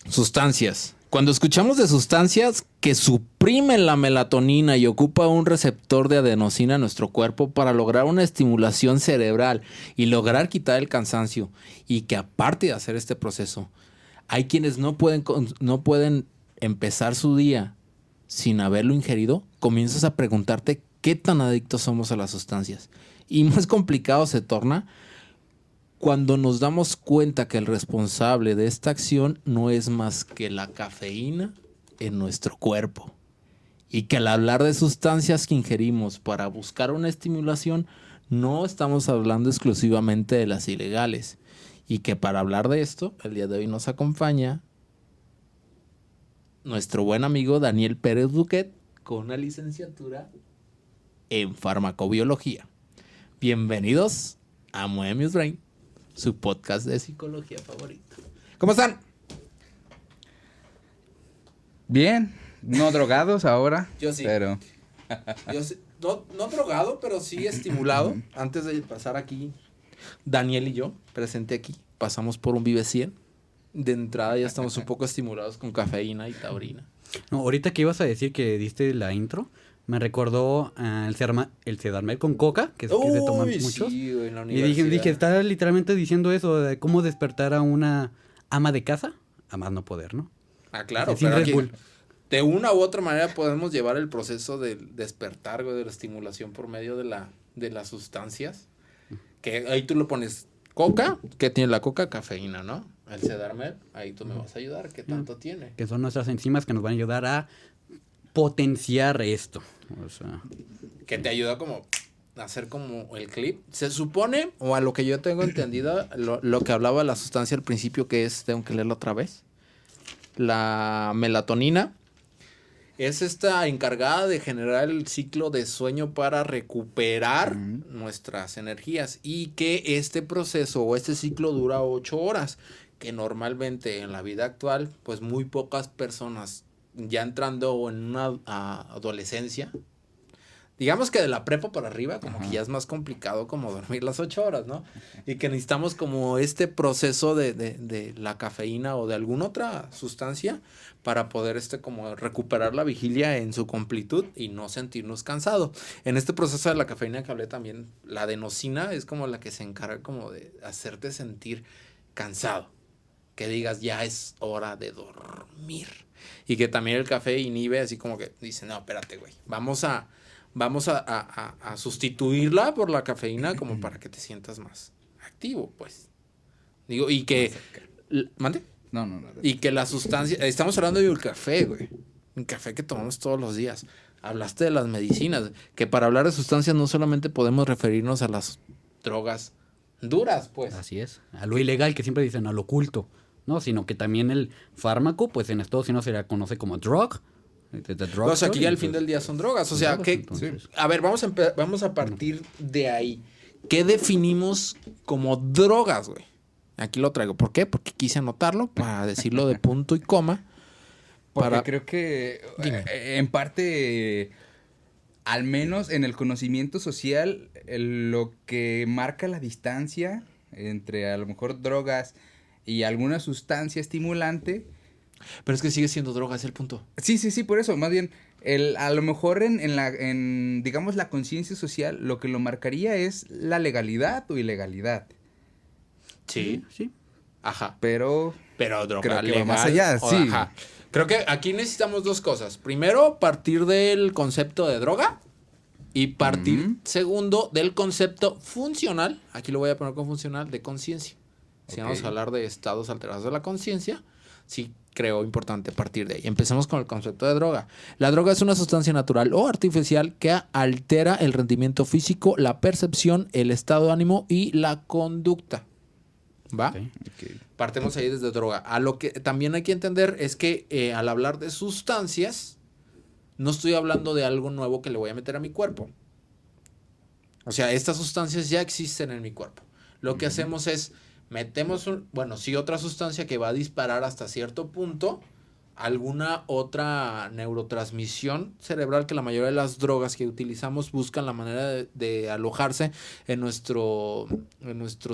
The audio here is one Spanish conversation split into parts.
Sustancias. Cuando escuchamos de sustancias que suprimen la melatonina y ocupa un receptor de adenosina en nuestro cuerpo para lograr una estimulación cerebral y lograr quitar el cansancio, y que aparte de hacer este proceso, hay quienes no pueden empezar su día sin haberlo ingerido, comienzas a preguntarte qué tan adictos somos a las sustancias. Y más complicado se torna cuando nos damos cuenta que el responsable de esta acción no es más que la cafeína en nuestro cuerpo. Y que al hablar de sustancias que ingerimos para buscar una estimulación, no estamos hablando exclusivamente de las ilegales. Y que para hablar de esto, el día de hoy nos acompaña nuestro buen amigo Daniel Pérez Duquet, con una licenciatura en farmacobiología. Bienvenidos a Moemius Brain, su podcast de psicología favorito. ¿Cómo están? Bien, no drogados ahora. Yo sí. Pero Yo sí, no drogado, pero sí estimulado. Antes de pasar aquí, Daniel y yo, presente aquí, pasamos por un Vive 100. De entrada ya estamos un poco estimulados con cafeína y taurina. No, ahorita que ibas a decir que diste la intro, me recordó el Sedarmet con coca, que se toman muchos. Sí, güey, en la Y universidad. dije, está literalmente diciendo eso, de cómo despertar a una ama de casa, a más no poder, ¿no? Ah, claro, Sin pero Red aquí, Bull. de una u otra manera podemos llevar el proceso del despertar, güey, de la estimulación por medio de las sustancias. Que ahí tú lo pones coca, ¿qué tiene la coca? Cafeína, ¿no? El Sedarmet, ahí tú me vas a ayudar, ¿qué tanto tiene? Que son nuestras enzimas que nos van a ayudar a potenciar esto. O sea, Que te ayuda como a hacer como el clip. Se supone, o a lo que yo tengo entendido, lo que hablaba de la sustancia al principio, que es, tengo que leerlo otra vez, la melatonina, es esta encargada de generar el ciclo de sueño para recuperar nuestras energías, y que este proceso o este ciclo dura 8 horas, que normalmente en la vida actual, pues muy pocas personas ya entrando en una adolescencia, digamos que de la prepa para arriba, como que ya es más complicado como dormir las 8 horas, ¿no? Y que necesitamos como este proceso de la cafeína o de alguna otra sustancia para poder como recuperar la vigilia en su completud y no sentirnos cansados. En este proceso de la cafeína que hablé también, la adenosina es como la que se encarga como de hacerte sentir cansado. Que digas, ya es hora de dormir. Y que también el café inhibe, así como que dice, no, espérate, güey, vamos a sustituirla por la cafeína como para que te sientas más activo, pues. Digo, y que... ¿Mande? no. Y que la sustancia... Estamos hablando del café, güey. Un café que tomamos todos los días. Hablaste de las medicinas. Que para hablar de sustancias no solamente podemos referirnos a las drogas duras, pues. así es. A lo ilegal, que siempre dicen, a lo oculto, ¿no? Sino que también el fármaco, pues en Estados Unidos se le conoce como drug. O sea, aquí al fin del día son drogas. O sea, que... Entonces, A ver, vamos a partir de ahí. ¿Qué definimos como drogas, güey? Aquí lo traigo. ¿Por qué? Porque quise anotarlo para decirlo de punto y coma. Porque creo que en parte, al menos en el conocimiento social, lo que marca la distancia entre a lo mejor drogas y alguna sustancia estimulante. Pero es que sigue siendo droga, es el punto. Sí, por eso, más bien, a lo mejor en digamos, la conciencia social, lo que lo marcaría es la legalidad o ilegalidad. Sí. sí. Ajá. Pero Droga creo que va legal. más allá, sí. Ajá. Creo que aquí necesitamos dos cosas. Primero, partir del concepto de droga. Y partir, segundo, del concepto funcional. Aquí lo voy a poner con funcional, de conciencia. Si vamos a hablar de estados alterados de la conciencia, sí creo importante partir de ahí. Empecemos con el concepto de droga. La droga es una sustancia natural o artificial que altera el rendimiento físico, la percepción, el estado de ánimo y la conducta. ¿Va? Okay. Partemos ahí desde droga. A lo que también hay que entender es que al hablar de sustancias, no estoy hablando de algo nuevo que le voy a meter a mi cuerpo. O sea, estas sustancias ya existen en mi cuerpo. Lo que hacemos es metemos, sí, otra sustancia que va a disparar hasta cierto punto alguna otra neurotransmisión cerebral, que la mayoría de las drogas que utilizamos buscan la manera de alojarse en nuestro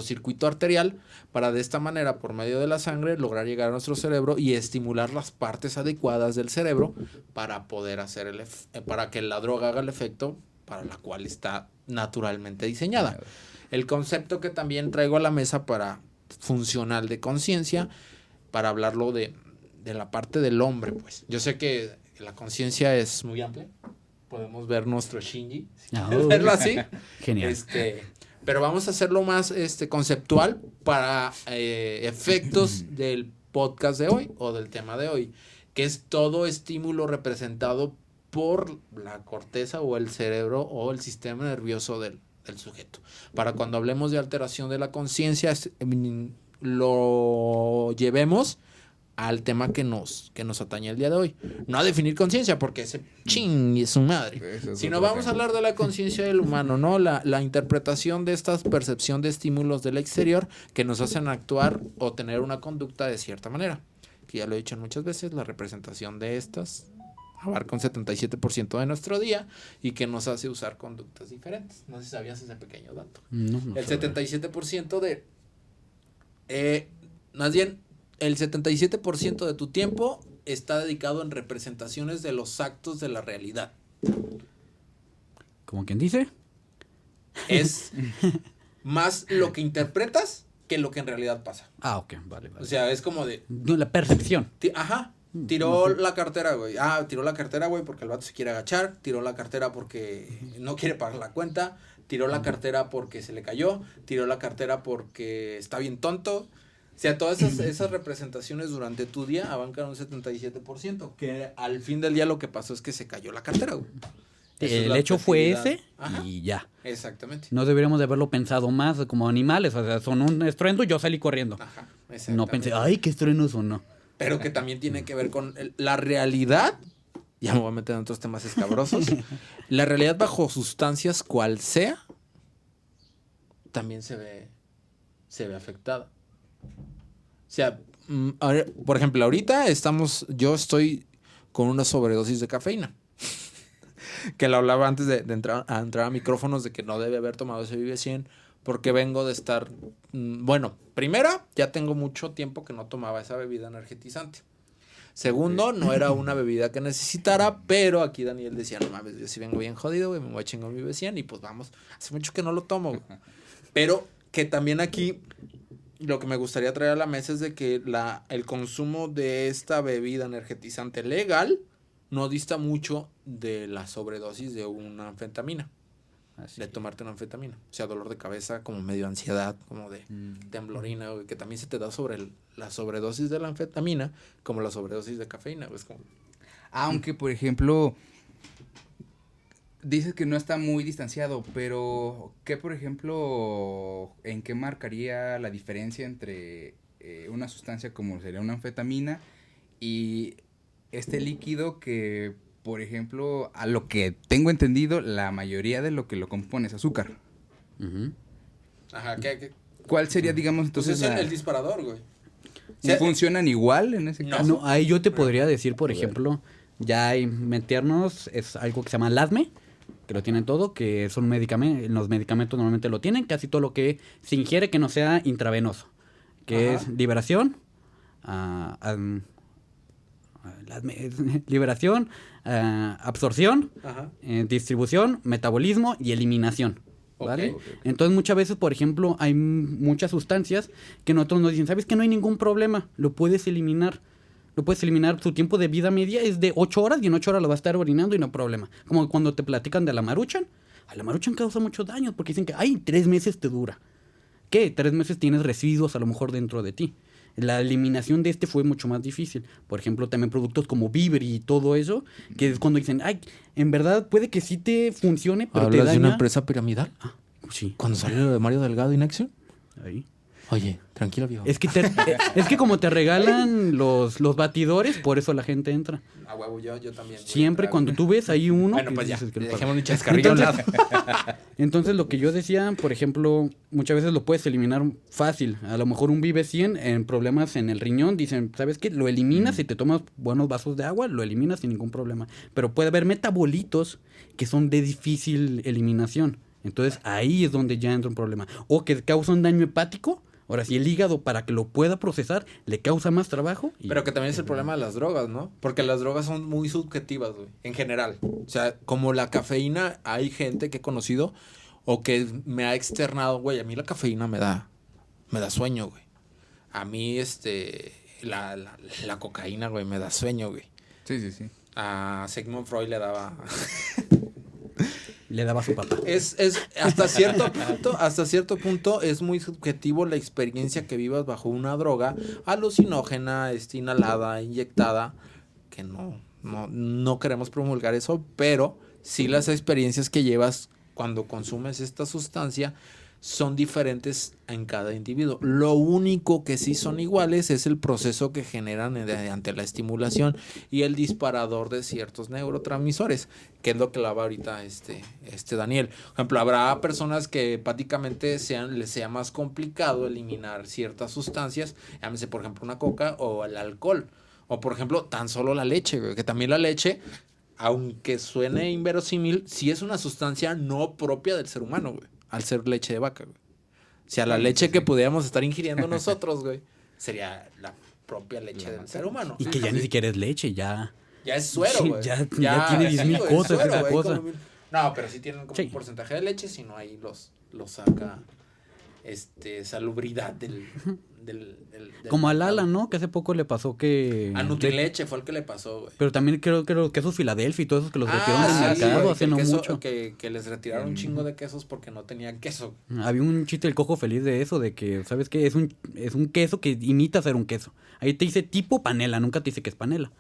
circuito arterial para de esta manera, por medio de la sangre, lograr llegar a nuestro cerebro y estimular las partes adecuadas del cerebro para poder hacer para que la droga haga el efecto para la cual está naturalmente diseñada. El concepto que también traigo a la mesa para funcional de conciencia, para hablarlo de la parte del hombre, pues. Yo sé que la conciencia es muy amplia. Podemos ver nuestro Shinji, verlo así. Genial. Pero vamos a hacerlo más conceptual para efectos del podcast de hoy o del tema de hoy, que es todo estímulo representado por la corteza o el cerebro o el sistema nervioso del sujeto. Para cuando hablemos de alteración de la conciencia, lo llevemos al tema que nos atañe el día de hoy. No a definir conciencia, porque ese ching es su madre. Sino vamos a hablar de la conciencia del humano, ¿no? La interpretación de esta percepción de estímulos del exterior que nos hacen actuar o tener una conducta de cierta manera. Que ya lo he dicho muchas veces, la representación de estas abarca un 77% de nuestro día y que nos hace usar conductas diferentes. No sé si sabías ese pequeño dato. No el 77% de... más bien, el 77% de tu tiempo está dedicado en representaciones de los actos de la realidad. ¿Como quien dice? Es más lo que interpretas que lo que en realidad pasa. Ok, vale. O sea, es como de... La percepción. Tiró la cartera, güey. Tiró la cartera, güey, porque el vato se quiere agachar. Tiró la cartera porque no quiere pagar la cuenta. Tiró la cartera porque se le cayó. Tiró la cartera porque está bien tonto. O sea, todas esas representaciones durante tu día abarcan un 77%. Que al fin del día lo que pasó es que se cayó la cartera, güey. El hecho fue ese y ya. Exactamente. No deberíamos de haberlo pensado más como animales. O sea, son un estruendo y yo salí corriendo. No pensé, ay, qué estruendo sonó. Pero que también tiene que ver con la realidad. Ya me voy a meter en otros temas escabrosos. La realidad bajo sustancias cual sea, también se ve afectada. O sea, por ejemplo, ahorita yo estoy con una sobredosis de cafeína. Que lo hablaba antes de entrar a micrófonos, de que no debe haber tomado ese Vive 100 porque vengo de estar... Bueno, primero, ya tengo mucho tiempo que no tomaba esa bebida energetizante. Segundo, no era una bebida que necesitara, pero aquí Daniel decía, no mames, yo sí vengo bien jodido, güey, me voy a chingar mi Vive 100 y pues vamos, hace mucho que no lo tomo, güey. Pero que también aquí lo que me gustaría traer a la mesa es de que el consumo de esta bebida energetizante legal no dista mucho de la sobredosis de una anfetamina. De tomarte una anfetamina. O sea, dolor de cabeza, como medio ansiedad, como de temblorina, güey, que también se te da sobre la sobredosis de la anfetamina, como la sobredosis de cafeína, güey. Aunque, por ejemplo, dices que no está muy distanciado, pero ¿qué, por ejemplo, en qué marcaría la diferencia entre una sustancia como sería una anfetamina y este líquido que, por ejemplo, a lo que tengo entendido, la mayoría de lo que lo compone es azúcar? Ajá, ¿cuál sería, digamos, entonces? Pues es el disparador, güey. ¿Funcionan igual en ese caso? No, ahí yo te podría decir, por ejemplo, ya meternos, es algo que se llama LASME, que lo tienen todo, que son medicamentos, los medicamentos normalmente lo tienen, casi todo lo que se ingiere que no sea intravenoso, que es liberación, absorción, distribución, metabolismo y eliminación, ¿vale? Okay. Entonces muchas veces, por ejemplo, hay muchas sustancias que nosotros nos dicen, ¿sabes que no hay ningún problema? Lo puedes eliminar. Su tiempo de vida media es de 8 horas y en 8 horas lo va a estar orinando y no hay problema. Como cuando te platican de la Maruchan. A la Maruchan causa muchos daños porque dicen que, 3 meses te dura. ¿Qué? 3 meses tienes residuos a lo mejor dentro de ti. La eliminación de fue mucho más difícil. Por ejemplo, también productos como Vibri y todo eso, que es cuando dicen, en verdad puede que sí te funcione, pero ¿hablas te daña? de una empresa piramidal? Sí. ¿Cuando salió lo de Mario Delgado y Nexium? Ahí. Oye, tranquilo, viejo. Es que como te regalan los batidores, por eso la gente entra. A huevo, yo también. Siempre cuando tú ves ahí uno... Bueno, pues ya, dices que no dejemos un paga. chascarrillo a un lado. Entonces, lo que yo decía, por ejemplo, muchas veces lo puedes eliminar fácil. A lo mejor un Vive 100 en problemas en el riñón, dicen, ¿sabes qué? Lo eliminas y te tomas buenos vasos de agua, lo eliminas sin ningún problema. Pero puede haber metabolitos que son de difícil eliminación. Entonces, ahí es donde ya entra un problema. O que causa un daño hepático. Ahora, si el hígado, para que lo pueda procesar, le causa más trabajo. Pero que también es el problema de las drogas, ¿no? Porque las drogas son muy subjetivas, güey, en general. O sea, como la cafeína, hay gente que he conocido o que me ha externado, güey, a mí la cafeína me da sueño, güey. A mí, la cocaína, güey, me da sueño, güey. Sí. A Sigmund Freud le daba... Le daba a su papá. Es hasta cierto punto es muy subjetivo la experiencia que vivas bajo una droga alucinógena, inhalada, inyectada, que no queremos promulgar eso, pero sí las experiencias que llevas cuando consumes esta sustancia son diferentes en cada individuo. Lo único que sí son iguales es el proceso que generan ante la estimulación y el disparador de ciertos neurotransmisores, que es lo que hablaba ahorita Daniel. Por ejemplo, habrá personas que hepáticamente les sea más complicado eliminar ciertas sustancias, llámese por ejemplo una coca o el alcohol, o por ejemplo tan solo la leche, güey, que también la leche, aunque suene inverosímil, sí es una sustancia no propia del ser humano, güey, al ser leche de vaca, güey. O sea, la leche que pudiéramos estar ingiriendo nosotros, güey, sería la propia leche del ser humano. Y que ya ni siquiera es leche, ya... Ya es suero, güey. Ya tiene 10,000 cosas suero, esa güey, cosa. No, pero sí tienen como un porcentaje de leche, si no ahí los saca salubridad del como a Lala, ¿no? Que hace poco le pasó que... A Nutrileche fue el que le pasó, güey. Pero también creo que los quesos Filadelfia y todos esos que los retiraron del mercado güey, hace no mucho. Que les retiraron un chingo de quesos porque no tenían queso. Había un chiste del Cojo Feliz de eso, de que, ¿sabes qué? Es un queso que imita ser un queso. Ahí te dice tipo panela, nunca te dice que es panela.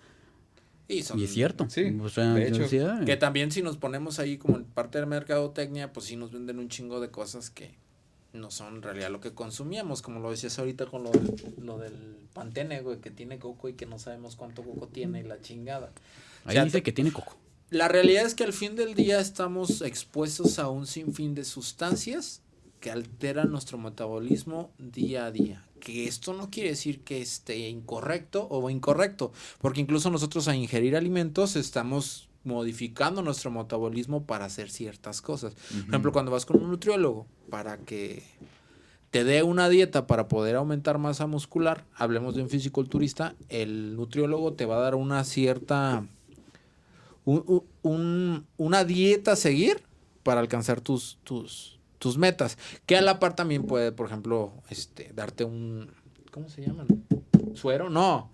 Y es cierto. Sí, o sea, de hecho. Que también si nos ponemos ahí como en parte de mercadotecnia, pues sí nos venden un chingo de cosas que no son en realidad lo que consumíamos, como lo decías ahorita con lo del Pantene, güey, que tiene coco y que no sabemos cuánto coco tiene y la chingada. Ahí dice que tiene coco. La realidad es que al fin del día estamos expuestos a un sinfín de sustancias que alteran nuestro metabolismo día a día. Que esto no quiere decir que esté incorrecto o incorrecto, porque incluso nosotros a ingerir alimentos estamos modificando nuestro metabolismo para hacer ciertas cosas. Por ejemplo, cuando vas con un nutriólogo para que te dé una dieta para poder aumentar masa muscular, hablemos de un fisiculturista, el nutriólogo te va a dar una cierta una dieta a seguir para alcanzar tus metas, que a la par también puede, por ejemplo, darte un, ¿cómo se llaman? ¿Suero? No.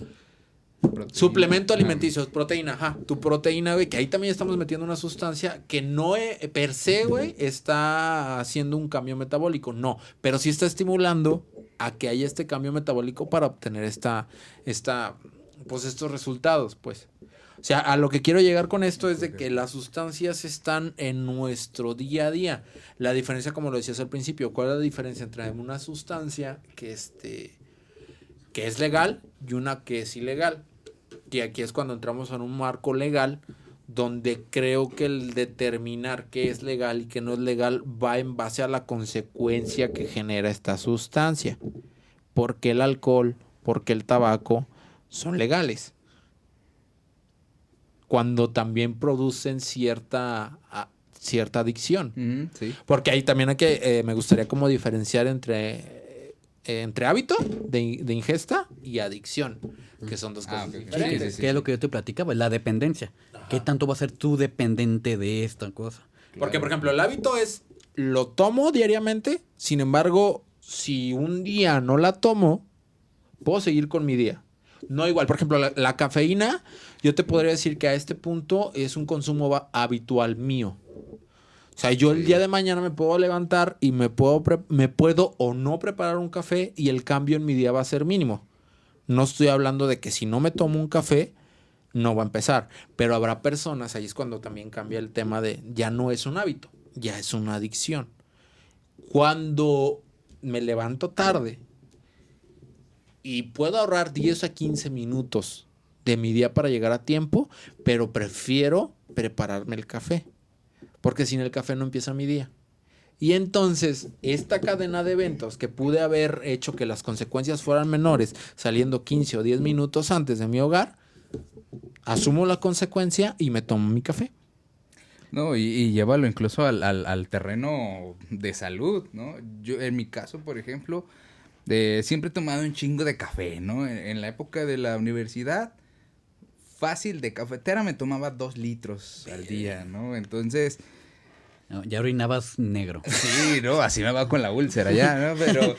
Proteína. Suplemento alimenticio, proteína, ajá. Tu proteína, güey, que ahí también estamos metiendo una sustancia que no per se, güey, está haciendo un cambio metabólico, no, pero sí está estimulando a que haya este cambio metabólico para obtener pues estos resultados, pues. O sea, a lo que quiero llegar con esto es de que las sustancias están en nuestro día a día. La diferencia, como lo decías al principio, ¿cuál es la diferencia entre una sustancia que es legal y una que es ilegal? Y aquí es cuando entramos en un marco legal donde creo que el determinar qué es legal y qué no es legal va en base a la consecuencia que genera esta sustancia. ¿Por qué el alcohol, por qué el tabaco son legales? Cuando también producen cierta adicción. Sí. Porque ahí también hay que, me gustaría como diferenciar entre hábito de ingesta y adicción, que son dos cosas diferentes. Sí. Que es lo que yo te platicaba, la dependencia. Ajá. ¿Qué tanto va a ser tú dependiente de esta cosa? Porque, por ejemplo, el hábito es, lo tomo diariamente, sin embargo, si un día no la tomo, puedo seguir con mi día. No igual, por ejemplo, la cafeína, yo te podría decir que a este punto es un consumo habitual mío. O sea, yo el día de mañana me puedo levantar y me puedo o no preparar un café y el cambio en mi día va a ser mínimo. No estoy hablando de que si no me tomo un café, no va a empezar. Pero habrá personas, ahí es cuando también cambia el tema de ya no es un hábito, ya es una adicción. Cuando me levanto tarde y puedo ahorrar 10 a 15 minutos de mi día para llegar a tiempo, pero prefiero prepararme el café, porque sin el café no empieza mi día. Y entonces, esta cadena de eventos que pude haber hecho que las consecuencias fueran menores, saliendo 15 o 10 minutos antes de mi hogar, asumo la consecuencia y me tomo mi café. No, y llévalo incluso al terreno de salud, ¿no? Yo, en mi caso, por ejemplo, siempre he tomado un chingo de café, ¿no? En la época de la universidad, fácil de cafetera me tomaba 2 litros al día, ¿no? Entonces... No, ya orinabas negro. Sí, ¿no? Así me va con la úlcera ya, ¿no? Pero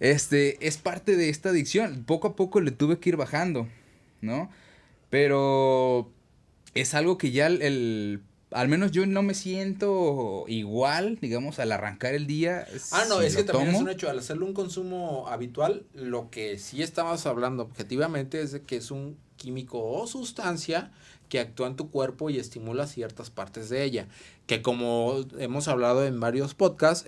es parte de esta adicción. Poco a poco le tuve que ir bajando, ¿no? Pero es algo que ya al menos yo no me siento igual, digamos, al arrancar el día. No, es que también es un hecho. Al hacerlo un consumo habitual, lo que sí estamos hablando objetivamente es de que es un químico o sustancia que actúa en tu cuerpo y estimula ciertas partes de ella. Que como hemos hablado en varios podcasts,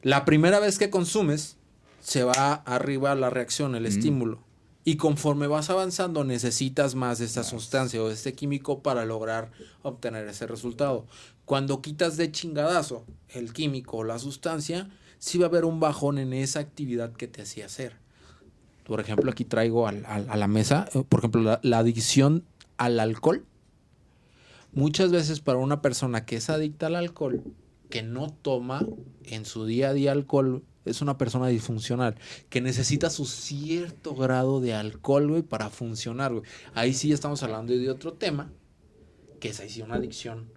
la primera vez que consumes, se va arriba la reacción, el estímulo. Y conforme vas avanzando, necesitas más de esta sustancia o de este químico para lograr obtener ese resultado. Cuando quitas de chingadazo el químico o la sustancia, sí va a haber un bajón en esa actividad que te hacía hacer. Por ejemplo, aquí traigo a la mesa, por ejemplo, la adicción al alcohol. Muchas veces para una persona que es adicta al alcohol, que no toma en su día a día alcohol, es una persona disfuncional, que necesita su cierto grado de alcohol, güey, para funcionar, güey. Ahí sí estamos hablando de otro tema, que es ahí sí una adicción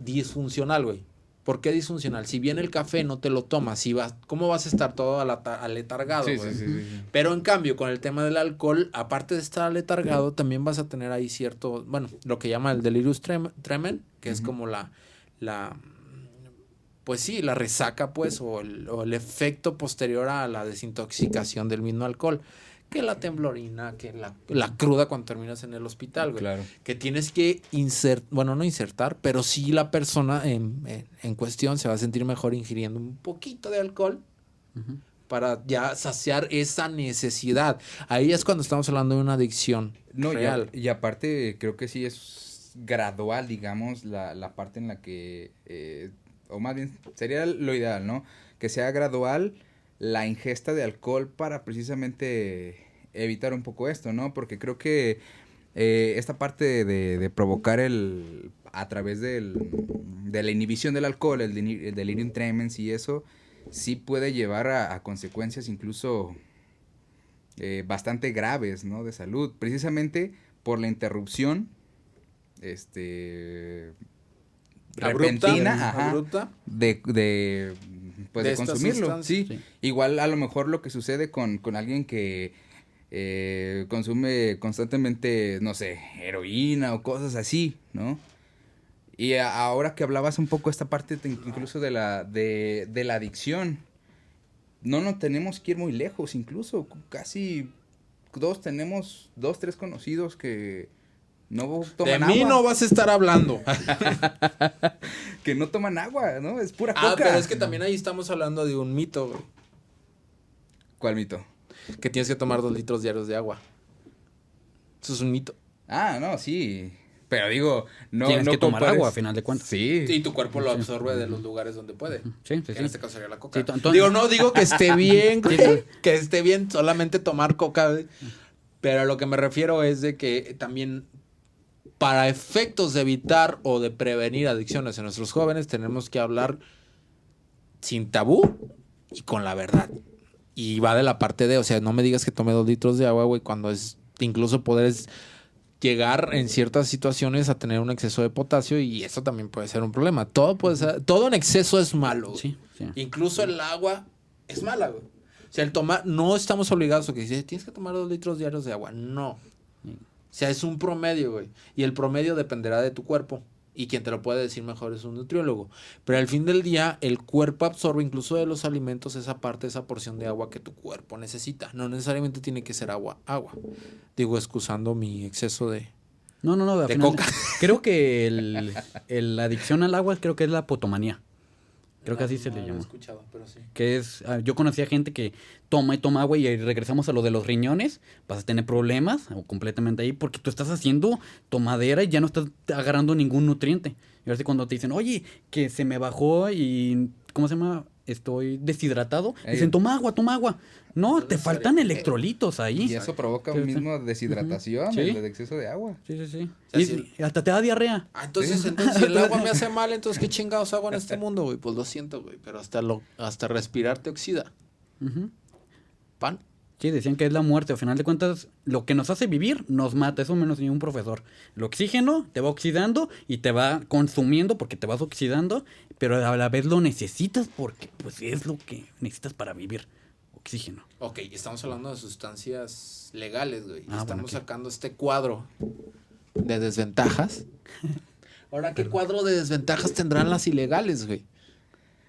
disfuncional, güey. ¿Por qué disfuncional? Si bien el café no te lo tomas, ¿cómo vas a estar todo aletargado, güey? Sí. Pero en cambio, con el tema del alcohol, aparte de estar aletargado, también vas a tener ahí cierto, bueno, lo que llama el delirium tremens, que es como pues sí, la resaca, pues, o el efecto posterior a la desintoxicación del mismo alcohol. Que la temblorina, que la cruda cuando terminas en el hospital, güey. Claro. Que tienes que no insertar, pero sí la persona en cuestión se va a sentir mejor ingiriendo un poquito de alcohol para ya saciar esa necesidad. Ahí es cuando estamos hablando de una adicción real. Y aparte, creo que sí es gradual, digamos, la parte en la que... o más bien, sería lo ideal, ¿no? Que sea gradual la ingesta de alcohol para precisamente evitar un poco esto, ¿no? Porque creo que esta parte de provocar a través de la inhibición del alcohol, el delirium tremens y eso, sí puede llevar a consecuencias incluso bastante graves, ¿no? De salud, precisamente por la interrupción, repentina, abrupta de consumirlo. Sí. Igual a lo mejor lo que sucede con alguien que consume constantemente, no sé, heroína o cosas así, ¿no? Y ahora que hablabas un poco esta parte incluso de la adicción, no tenemos que ir muy lejos, incluso casi tenemos 3 conocidos que no toman agua. De mí no vas a estar hablando. Que no toman agua, ¿no? Es pura coca. Pero es que también ahí estamos hablando de un mito, güey. ¿Cuál mito? Que tienes que tomar 2 litros diarios de agua. Eso es un mito. No, sí. Pero digo, tienes que tomar agua, a final de cuentas. Sí. Y tu cuerpo lo absorbe de los lugares donde puede. Sí. En este caso sería la coca. Sí, no digo que esté bien, güey, que esté bien solamente tomar coca, güey. Pero a lo que me refiero es de que también para efectos de evitar o de prevenir adicciones en nuestros jóvenes tenemos que hablar sin tabú y con la verdad. Y va de la parte o sea, no me digas que tome 2 litros de agua, güey, cuando incluso puedes llegar en ciertas situaciones a tener un exceso de potasio y eso también puede ser un problema. Todo en exceso es malo, güey. Sí. Incluso el agua es mala, güey. O sea, no estamos obligados a que tienes que tomar 2 litros diarios de agua. No. O sea, es un promedio, güey. Y el promedio dependerá de tu cuerpo. Y quien te lo puede decir mejor es un nutriólogo. Pero al fin del día, el cuerpo absorbe incluso de los alimentos esa porción de agua que tu cuerpo necesita. No necesariamente tiene que ser agua. Digo, excusando mi exceso de coca. Creo que la adicción al agua creo que es la potomanía. Creo que así se le No lo he llama. escuchado, pero sí. Que es, yo conocía gente que toma y toma agua y regresamos a lo de los riñones, vas a tener problemas o completamente ahí porque tú estás haciendo tomadera y ya no estás agarrando ningún nutriente. Y ahora sí cuando te dicen, oye, que se me bajó y, ¿cómo se llama? Estoy deshidratado. Dicen, toma agua, toma agua. No, te faltan electrolitos ahí. Y eso provoca un mismo deshidratación, ¿Sí? el exceso de agua. Sí, sí, sí. O sea, Y hasta te da diarrea. Entonces, si el agua me hace mal, entonces ¿qué chingados hago en este mundo, güey? Pues lo siento, güey, pero hasta respirar te oxida. Ujú. Pan. Sí, decían que es la muerte. Al final de cuentas, lo que nos hace vivir nos mata. Eso me lo enseñó un profesor. El oxígeno te va oxidando y te va consumiendo porque te vas oxidando, pero a la vez lo necesitas porque pues es lo que necesitas para vivir. Oxígeno. Ok, estamos hablando de sustancias legales, güey. Estamos bueno, sacando este cuadro de desventajas. Ahora, ¿qué cuadro de desventajas tendrán las ilegales, güey?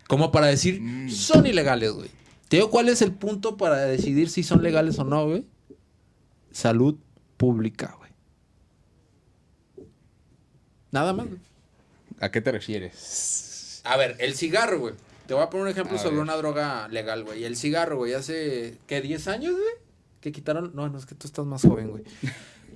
Como para decir, son ilegales, güey. Te digo, ¿cuál es el punto para decidir si son legales o no, güey? Salud pública, güey. Nada más, güey. ¿A qué te refieres? A ver, el cigarro, güey. Te voy a poner un ejemplo A sobre ver. una droga legal, güey. El cigarro, güey, hace, ¿qué? ¿10 años, güey? Que quitaron... No, es que tú estás más joven, güey.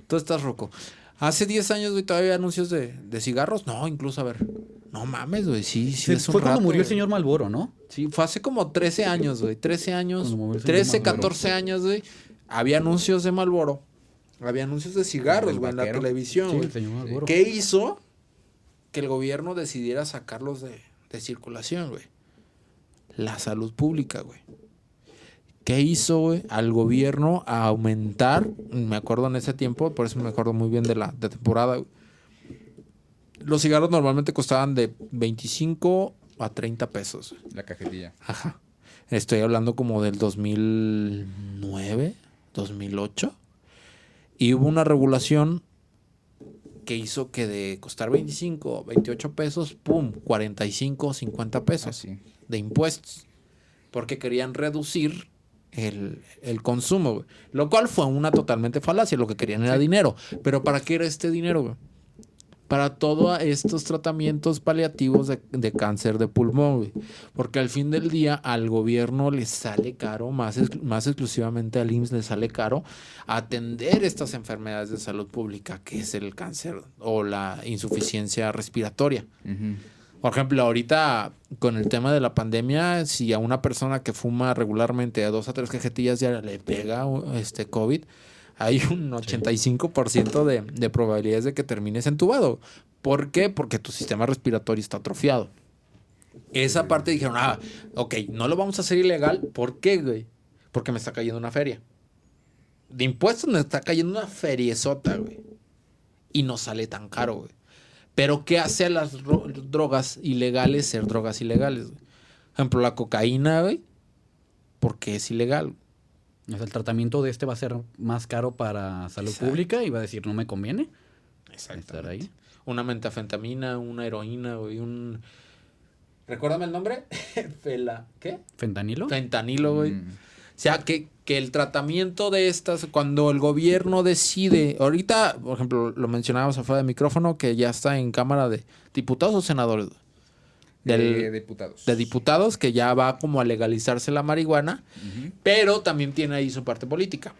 Tú estás roco. Hace 10 años, güey, todavía había anuncios de cigarros. No, incluso, a ver. No mames, güey, sí, es un Fue cuando rato, murió el güey. señor Malboro, ¿no? Sí, fue hace como 13 años, güey. 13 años, Cuando murió el señor 13, Marlboro. 14 años, güey. Había anuncios de Marlboro. Había anuncios de cigarros, ¿El güey, en la vaquero? televisión, Sí, güey. el señor Marlboro. ¿Qué hizo que el gobierno decidiera sacarlos de circulación, güey? La salud pública, güey. ¿Qué hizo, güey, al gobierno a aumentar? Me acuerdo en ese tiempo, por eso me acuerdo muy bien de la temporada, güey. Los cigarros normalmente costaban de 25 a 30 pesos. La cajetilla. Ajá. Estoy hablando como del 2009, 2008. Y hubo una regulación que hizo que de costar 25 o 28 pesos, pum, 45 o 50 pesos Así. de impuestos. Porque querían reducir el consumo, güey. Lo cual fue una totalmente falacia. Lo que querían era dinero. Pero ¿para qué era este dinero, güey? Para todos estos tratamientos paliativos de cáncer de pulmón, güey. Porque al fin del día al gobierno le sale caro, más exclusivamente al IMSS le sale caro atender estas enfermedades de salud pública, que es el cáncer o la insuficiencia respiratoria. Ujú. Por ejemplo, ahorita con el tema de la pandemia, si a una persona que fuma regularmente de 2 a 3 cajetillas ya le pega COVID, hay un 85% de probabilidades de que termines entubado. ¿Por qué? Porque tu sistema respiratorio está atrofiado. Esa parte dijeron, ok, no lo vamos a hacer ilegal. ¿Por qué, güey? Porque me está cayendo una feria. De impuestos me está cayendo una feriezota, güey. Y no sale tan caro, güey. Pero ¿qué hace a las drogas ilegales ser drogas ilegales, güey? Por ejemplo, la cocaína, güey. ¿Por qué es ilegal? O sea, el tratamiento de este va a ser más caro para salud Exacto. pública y va a decir, no me conviene estar ahí. Una metafentamina, una heroína, güey, Recuérdame el nombre. ¿Qué? ¿Fentanilo? Fentanilo, güey. O sea, que el tratamiento de estas, cuando el gobierno decide, ahorita, por ejemplo, lo mencionábamos afuera del micrófono, que ya está en Cámara de Diputados o Senadores. De diputados. De diputados, que ya va como a legalizarse la marihuana, pero también tiene ahí su parte política.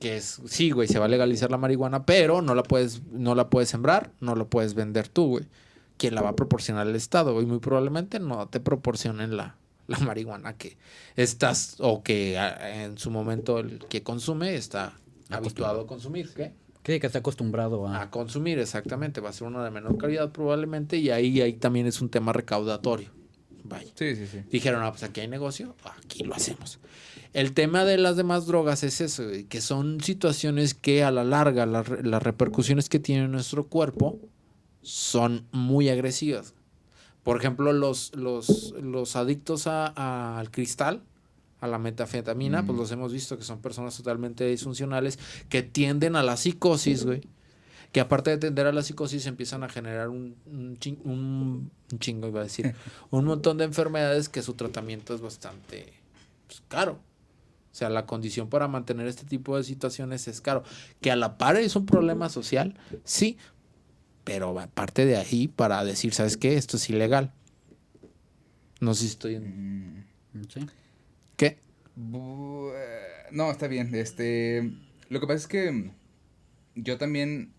Que es, sí, güey, se va a legalizar la marihuana, pero no la puedes sembrar, no la puedes vender tú, güey. ¿Quién la va a proporcionar? El Estado, güey. Muy probablemente no te proporcionen la marihuana que estás, o que en su momento el que consume está habituado a consumir. ¿Qué? Que está acostumbrado a... A consumir, exactamente. Va a ser una de menor calidad probablemente, y ahí también es un tema recaudatorio. Vaya. Sí, sí, sí. Dijeron, pues aquí hay negocio, aquí lo hacemos. El tema de las demás drogas es eso, güey, que son situaciones que a la larga las repercusiones que tiene nuestro cuerpo son muy agresivas. Por ejemplo, los adictos al cristal, a la metafetamina, pues los hemos visto que son personas totalmente disfuncionales que tienden a la psicosis, güey. Que aparte de tender a la psicosis empiezan a generar un chingo, iba a decir, un montón de enfermedades que su tratamiento es bastante caro. O sea, la condición para mantener este tipo de situaciones es caro. Que a la par es un problema social, sí, pero aparte de ahí para decir, ¿sabes qué? Esto es ilegal. No sé si estoy en... Sí. ¿Qué? No, está bien. Lo que pasa es que yo también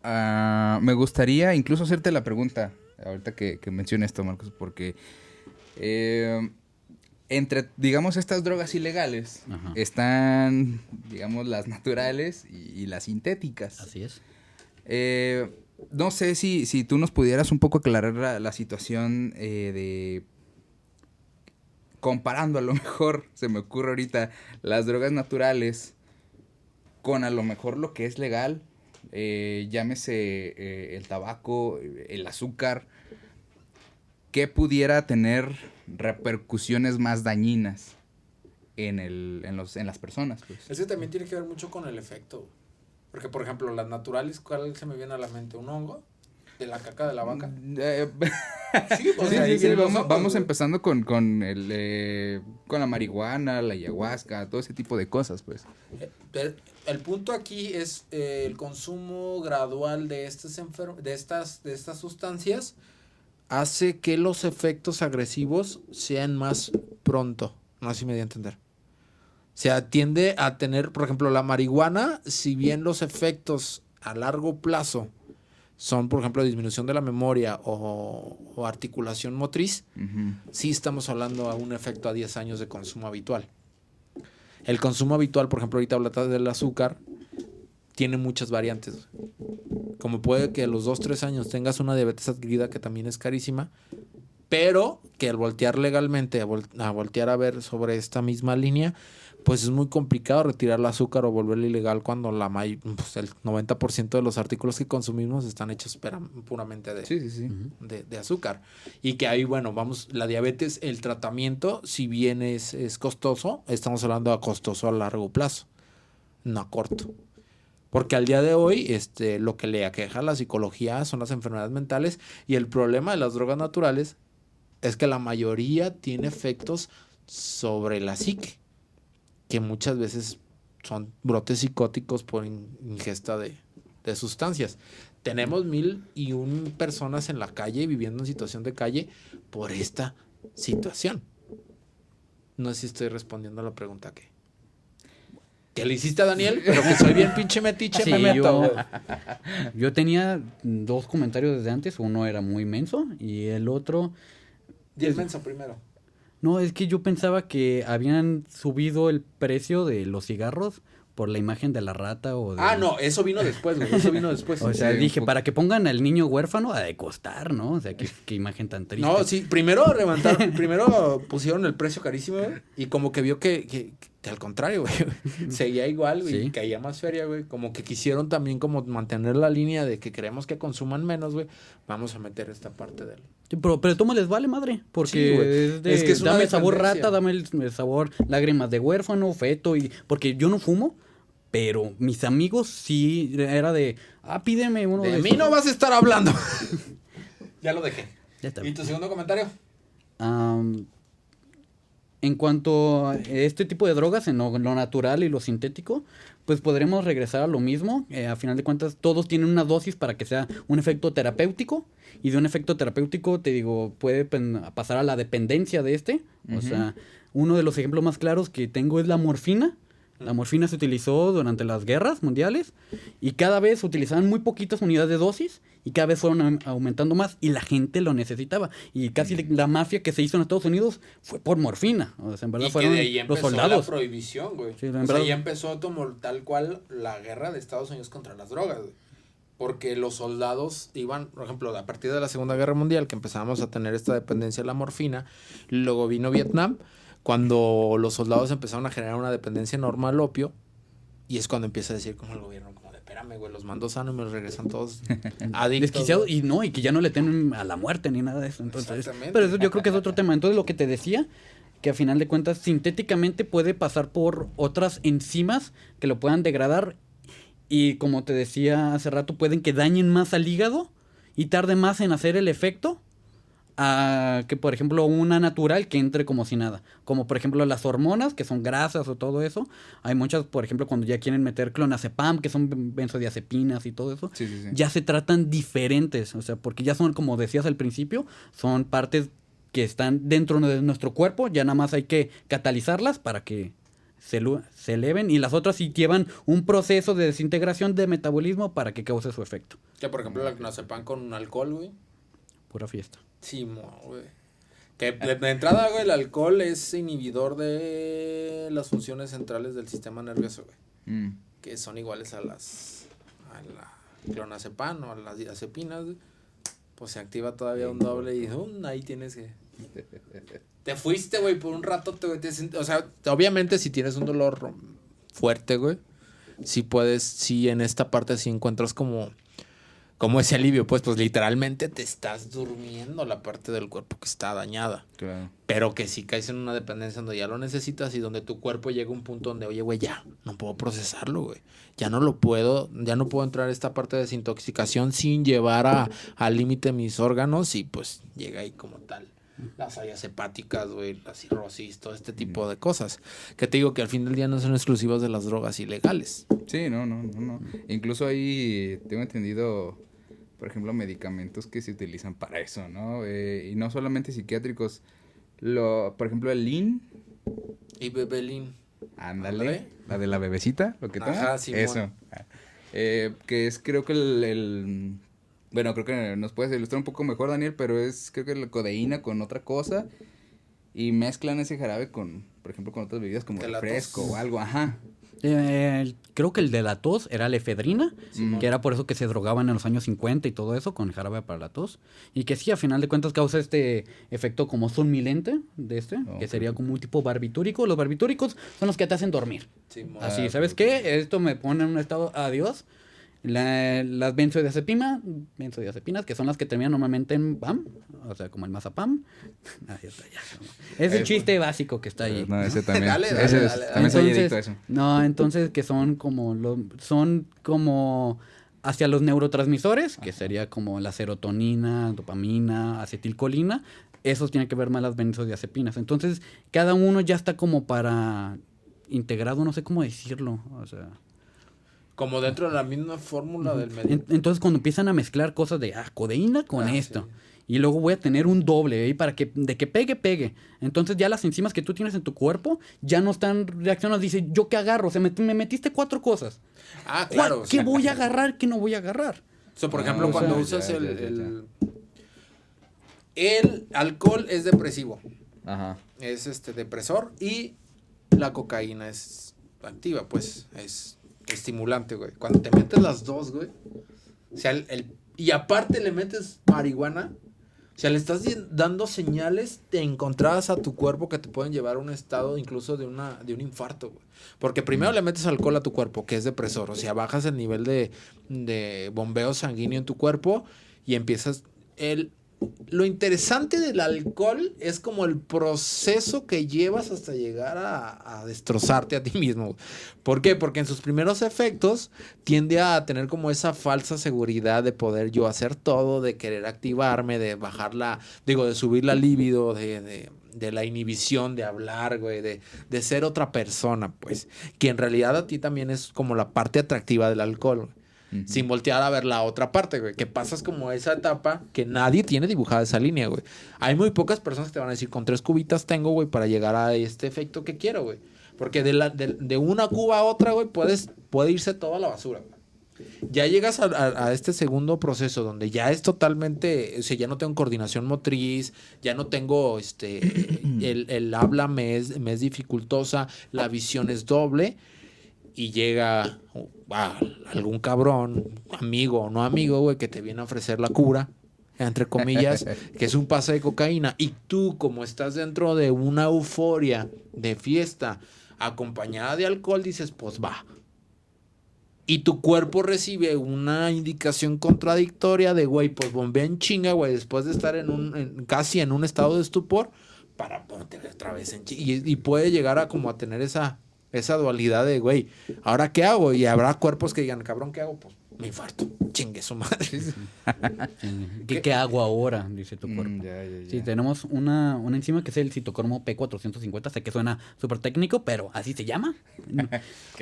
me gustaría incluso hacerte la pregunta, ahorita que mencioné esto, Marcos, porque entre, digamos, estas drogas ilegales están, digamos, las naturales y las sintéticas. Así es. No sé si tú nos pudieras un poco aclarar la situación de... Comparando a lo mejor, se me ocurre ahorita, las drogas naturales con a lo mejor lo que es legal, llámese el tabaco, el azúcar, ¿qué pudiera tener repercusiones más dañinas en las personas? Pues? Ese también tiene que ver mucho con el efecto. Porque, por ejemplo, las naturales, ¿cuál se me viene a la mente? ¿Un hongo? ¿De la caca de la vaca? Sí, pues sí, vamos empezando con la marihuana, la ayahuasca, todo ese tipo de cosas, pues. El punto aquí es el consumo gradual de estas sustancias hace que los efectos agresivos sean más pronto. No sé si me di a entender. O sea, tiende a tener, por ejemplo, la marihuana, si bien los efectos a largo plazo son, por ejemplo, disminución de la memoria o articulación motriz, sí estamos hablando a un efecto a 10 años de consumo habitual. El consumo habitual, por ejemplo, ahorita hablas del azúcar, tiene muchas variantes. Como puede que a los 2-3 años tengas una diabetes adquirida que también es carísima, pero que al voltear legalmente, a voltear a ver sobre esta misma línea, pues es muy complicado retirar el azúcar o volverlo ilegal cuando el 90% de los artículos que consumimos están hechos puramente de azúcar. Y que ahí, bueno, la diabetes, el tratamiento, si bien es costoso, estamos hablando de costoso a largo plazo, no a corto. Porque al día de hoy, lo que le aqueja a la psicología son las enfermedades mentales, y el problema de las drogas naturales es que la mayoría tiene efectos sobre la psique, que muchas veces son brotes psicóticos por ingesta de sustancias. Tenemos 1,001 personas en la calle viviendo en situación de calle por esta situación. No sé si estoy respondiendo a la pregunta que le hiciste a Daniel, pero que soy bien pinche metiche, sí, me meto. Yo tenía 2 comentarios desde antes. Uno era muy menso y el otro... Y el menso primero. No, es que yo pensaba que habían subido el precio de los cigarros por la imagen de la rata o de... Ah, no, eso vino después, güey. Eso vino después. O sea, dije, para que pongan al niño huérfano, ha de costar, ¿no? O sea, qué imagen tan triste. No, sí, primero pusieron el precio carísimo, güey, y como que vio que al contrario, güey, seguía igual, güey, Sí. caía más feria, güey. Como que quisieron también como mantener la línea de que queremos que consuman menos, güey. Vamos a meter esta parte del... Sí, pero toma les vale madre, porque Sí, güey. es que es una dame el sabor dependencia. rata, dame el sabor lágrimas de huérfano, feto, y porque yo no fumo, pero mis amigos sí era de, pídeme uno De de mí esos. no vas a estar hablando. Ya lo dejé. Ya está. ¿Y tu segundo comentario? En cuanto a este tipo de drogas, en lo natural y lo sintético, pues podremos regresar a lo mismo. A final de cuentas, todos tienen una dosis para que sea un efecto terapéutico. Y de un efecto terapéutico, te digo, puede pasar a la dependencia de este. O sea, uno de los ejemplos más claros que tengo es la morfina. La morfina se utilizó durante las guerras mundiales y cada vez se utilizaban muy poquitas unidades de dosis y cada vez fueron aumentando más y la gente lo necesitaba. Y casi la mafia que se hizo en Estados Unidos fue por morfina. O sea, en verdad Y fueron que de ahí los empezó soldados. la prohibición, güey. Sí, en o sea, verdad. ahí empezó como tal cual la guerra de Estados Unidos contra las drogas, güey. Porque los soldados iban, por ejemplo, a partir de la Segunda Guerra Mundial, que empezábamos a tener esta dependencia de la morfina, luego vino Vietnam, cuando los soldados empezaron a generar una dependencia enorme al opio, y es cuando empieza a decir como el gobierno, como de, espérame, güey, los mando sanos y me los regresan todos adictos. Desquiciados y que ya no le temen a la muerte ni nada de eso. Entonces, Exactamente. pero eso yo creo que es otro tema. Entonces, lo que te decía, que a final de cuentas, sintéticamente puede pasar por otras enzimas que lo puedan degradar. Y como te decía hace rato, pueden que dañen más al hígado y tarde más en hacer el efecto a que, por ejemplo, una natural que entre como si nada. Como, por ejemplo, las hormonas, que son grasas o todo eso. Hay muchas, por ejemplo, cuando ya quieren meter clonazepam, que son benzodiazepinas y todo eso. Sí. Ya se tratan diferentes. O sea, porque ya son, como decías al principio, son partes que están dentro de nuestro cuerpo, ya nada más hay que catalizarlas para que se eleven, y las otras sí llevan un proceso de desintegración de metabolismo para que cause su efecto. Que por ejemplo el clonazepam con alcohol, güey. Pura fiesta. Sí, güey. Que de entrada, güey, el alcohol es inhibidor de las funciones centrales del sistema nervioso, güey. Que son iguales a la clonazepam o a las diazepinas, güey. Pues se activa todavía un doble y ahí tienes que... Te fuiste, güey, por un rato, o sea, obviamente si tienes un dolor fuerte, güey, sí puedes, sí en esta parte sí encuentras como ese alivio, pues literalmente te estás durmiendo la parte del cuerpo que está dañada. Claro. Pero que si caes en una dependencia donde ya lo necesitas y donde tu cuerpo llega a un punto donde, oye, güey, ya, no puedo procesarlo, güey. Ya no puedo entrar a esta parte de desintoxicación sin llevar al límite mis órganos y pues llega ahí como tal. Las fallas hepáticas, güey, la cirrosis, todo este tipo de cosas. Que te digo que al fin del día no son exclusivas de las drogas ilegales. Sí, no. Incluso ahí tengo entendido, por ejemplo, medicamentos que se utilizan para eso, ¿no? Y no solamente psiquiátricos. Por ejemplo, el Lean. Y Bebelin. Ándale. La de la bebecita, lo que toma. Ajá, sí. Eso. Que es, creo que bueno, creo que nos puedes ilustrar un poco mejor, Daniel, pero creo que la codeína con otra cosa y mezclan ese jarabe por ejemplo, con otras bebidas como refresco o algo, ajá. Creo que el de la tos era la efedrina, que era por eso que se drogaban en los años 50 y todo eso, con jarabe para la tos. Y que sí, a final de cuentas causa este efecto como somnolente que sería como un tipo barbitúrico. Los barbitúricos son los que te hacen dormir. Sí, así, ¿sabes qué? Esto me pone en un estado, adiós. Las benzodiazepinas, que son las que terminan normalmente en PAM, o sea, como el mazapam. Ahí está, ya. Es el chiste básico que está ahí. No, ese también. Dale. También soy adicto a eso. No, entonces que son como hacia los neurotransmisores, que sería como la serotonina, dopamina, acetilcolina. Esos tienen que ver más las benzodiazepinas. Entonces, cada uno ya está como para integrado, no sé cómo decirlo, o sea... Como dentro de la misma fórmula del medio. Entonces, cuando empiezan a mezclar cosas de codeína con esto, sí. Y luego voy a tener un doble ahí para que de que pegue. Entonces, ya las enzimas que tú tienes en tu cuerpo ya no están reaccionando. Dice, ¿yo qué agarro? O sea, me metiste 4 cosas. Ah, claro. ¿Qué voy a agarrar? ¿Qué no voy a agarrar? O sea, por ejemplo, cuando usas el alcohol es depresivo. Ajá. Es depresor y la cocaína es activa, pues, es estimulante, güey. Cuando te metes las dos, güey. O sea, y aparte le metes marihuana. O sea, le estás dando señales de encontradas a tu cuerpo que te pueden llevar a un estado incluso de un infarto, güey. Porque primero le metes alcohol a tu cuerpo, que es depresor. O sea, bajas el nivel de bombeo sanguíneo en tu cuerpo y empiezas... Lo interesante del alcohol es como el proceso que llevas hasta llegar a destrozarte a ti mismo. ¿Por qué? Porque en sus primeros efectos tiende a tener como esa falsa seguridad de poder yo hacer todo, de querer activarme, de bajar de subir la libido, de la inhibición de hablar, güey, de ser otra persona, pues. Que en realidad a ti también es como la parte atractiva del alcohol, güey. Sin voltear a ver la otra parte, güey. Que pasas como esa etapa que nadie tiene dibujada esa línea, güey. Hay muy pocas personas que te van a decir, con 3 cubitas tengo, güey, para llegar a este efecto que quiero, güey. Porque de una cuba a otra, güey, puede irse toda la basura, güey. Ya llegas a este segundo proceso donde ya es totalmente, o sea, ya no tengo coordinación motriz, ya no tengo, el habla me es dificultosa, la visión es doble. Y llega algún cabrón, amigo o no amigo, güey, que te viene a ofrecer la cura, entre comillas, que es un pase de cocaína. Y tú, como estás dentro de una euforia de fiesta acompañada de alcohol, dices, pues va. Y tu cuerpo recibe una indicación contradictoria de, güey, pues bombea en chinga, güey, después de estar casi en un estado de estupor, para ponerte otra vez en chinga. Y puede llegar a como a tener esa dualidad de, güey, ¿ahora qué hago? Y habrá cuerpos que digan, cabrón, ¿qué hago? Pues me infarto, chingue su madre. ¿Qué hago ahora? Dice tu cuerpo. Ya. Sí, tenemos una enzima que es el citocromo P450. Sé que suena súper técnico, pero ¿así se llama?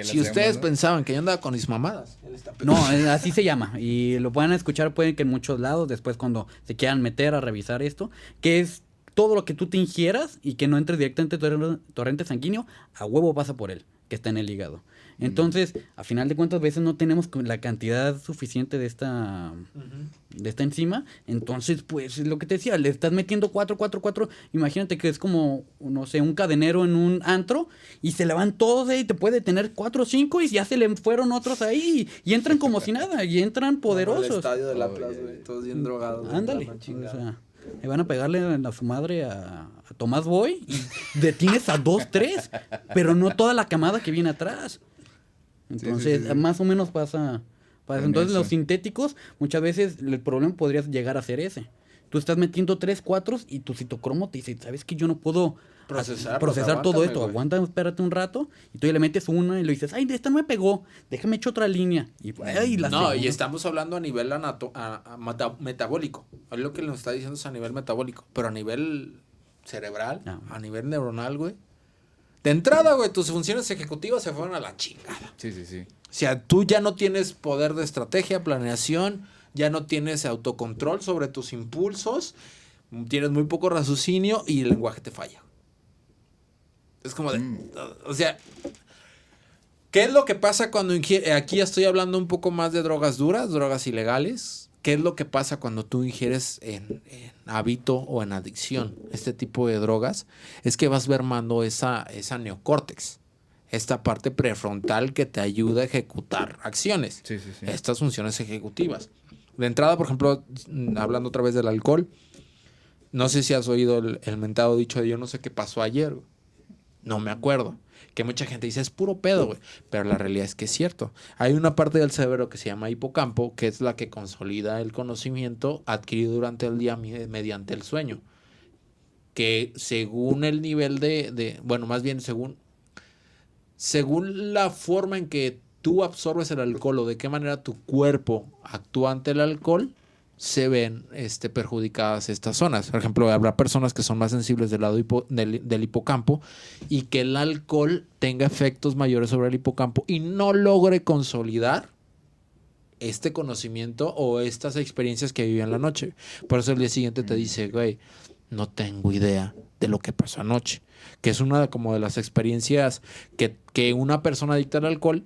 Si ustedes pensaban que yo andaba con mis mamadas. No, así se llama. Y lo pueden escuchar, pueden que en muchos lados, después cuando se quieran meter a revisar esto, que es todo lo que tú te ingieras y que no entre directamente a tu torrente sanguíneo, a huevo pasa por él, que está en el hígado. Entonces, a final de cuentas, a veces no tenemos la cantidad suficiente de esta enzima. Entonces, pues, es lo que te decía, le estás metiendo 4. Imagínate que es como, no sé, un cadenero en un antro y se le van todos y te puede tener 4 o 5 y ya se le fueron otros ahí. Y entran como si nada, y entran poderosos. El estadio de la plaza, todos bien drogados. Ándale. O sea, me van a pegarle a su madre a Tomás Boy y detienes a 2, 3, pero no toda la camada que viene atrás. Entonces, sí. Más o menos pasa entonces, los sintéticos, muchas veces el problema podría llegar a ser ese. Tú estás metiendo 3, 4 y tu citocromo te dice, ¿sabes qué? Yo no puedo procesar todo esto. Güey. Aguanta, espérate un rato. Y tú ya le metes una y le dices, ay, esta no me pegó. Déjame echar otra línea. Y estamos hablando a nivel metabólico. Es lo que nos está diciendo es a nivel metabólico. Pero a nivel cerebral, a nivel neuronal, güey. De entrada, güey, tus funciones ejecutivas se fueron a la chingada. Sí. O sea, tú ya no tienes poder de estrategia, planeación, ya no tienes autocontrol sobre tus impulsos, tienes muy poco raciocinio y el lenguaje te falla. Es como de... O sea, ¿qué es lo que pasa cuando ingieres? Aquí estoy hablando un poco más de drogas duras, drogas ilegales. ¿Qué es lo que pasa cuando tú ingieres en hábito o en adicción este tipo de drogas? Es que vas mermando esa neocórtex, esta parte prefrontal que te ayuda a ejecutar acciones, estas funciones ejecutivas. De entrada, por ejemplo, hablando otra vez del alcohol, no sé si has oído el mentado dicho de yo no sé qué pasó ayer, güey. No me acuerdo. Que mucha gente dice, es puro pedo, güey. Pero la realidad es que es cierto. Hay una parte del cerebro que se llama hipocampo, que es la que consolida el conocimiento adquirido durante el día mediante el sueño. Que según el nivel bueno, más bien según la forma en que tú absorbes el alcohol o de qué manera tu cuerpo actúa ante el alcohol, se ven perjudicadas estas zonas. Por ejemplo, habrá personas que son más sensibles del lado del hipocampo y que el alcohol tenga efectos mayores sobre el hipocampo y no logre consolidar este conocimiento o estas experiencias que vivió en la noche. Por eso el día siguiente te dice, güey, no tengo idea de lo que pasó anoche. Que es una como de las experiencias que una persona adicta al alcohol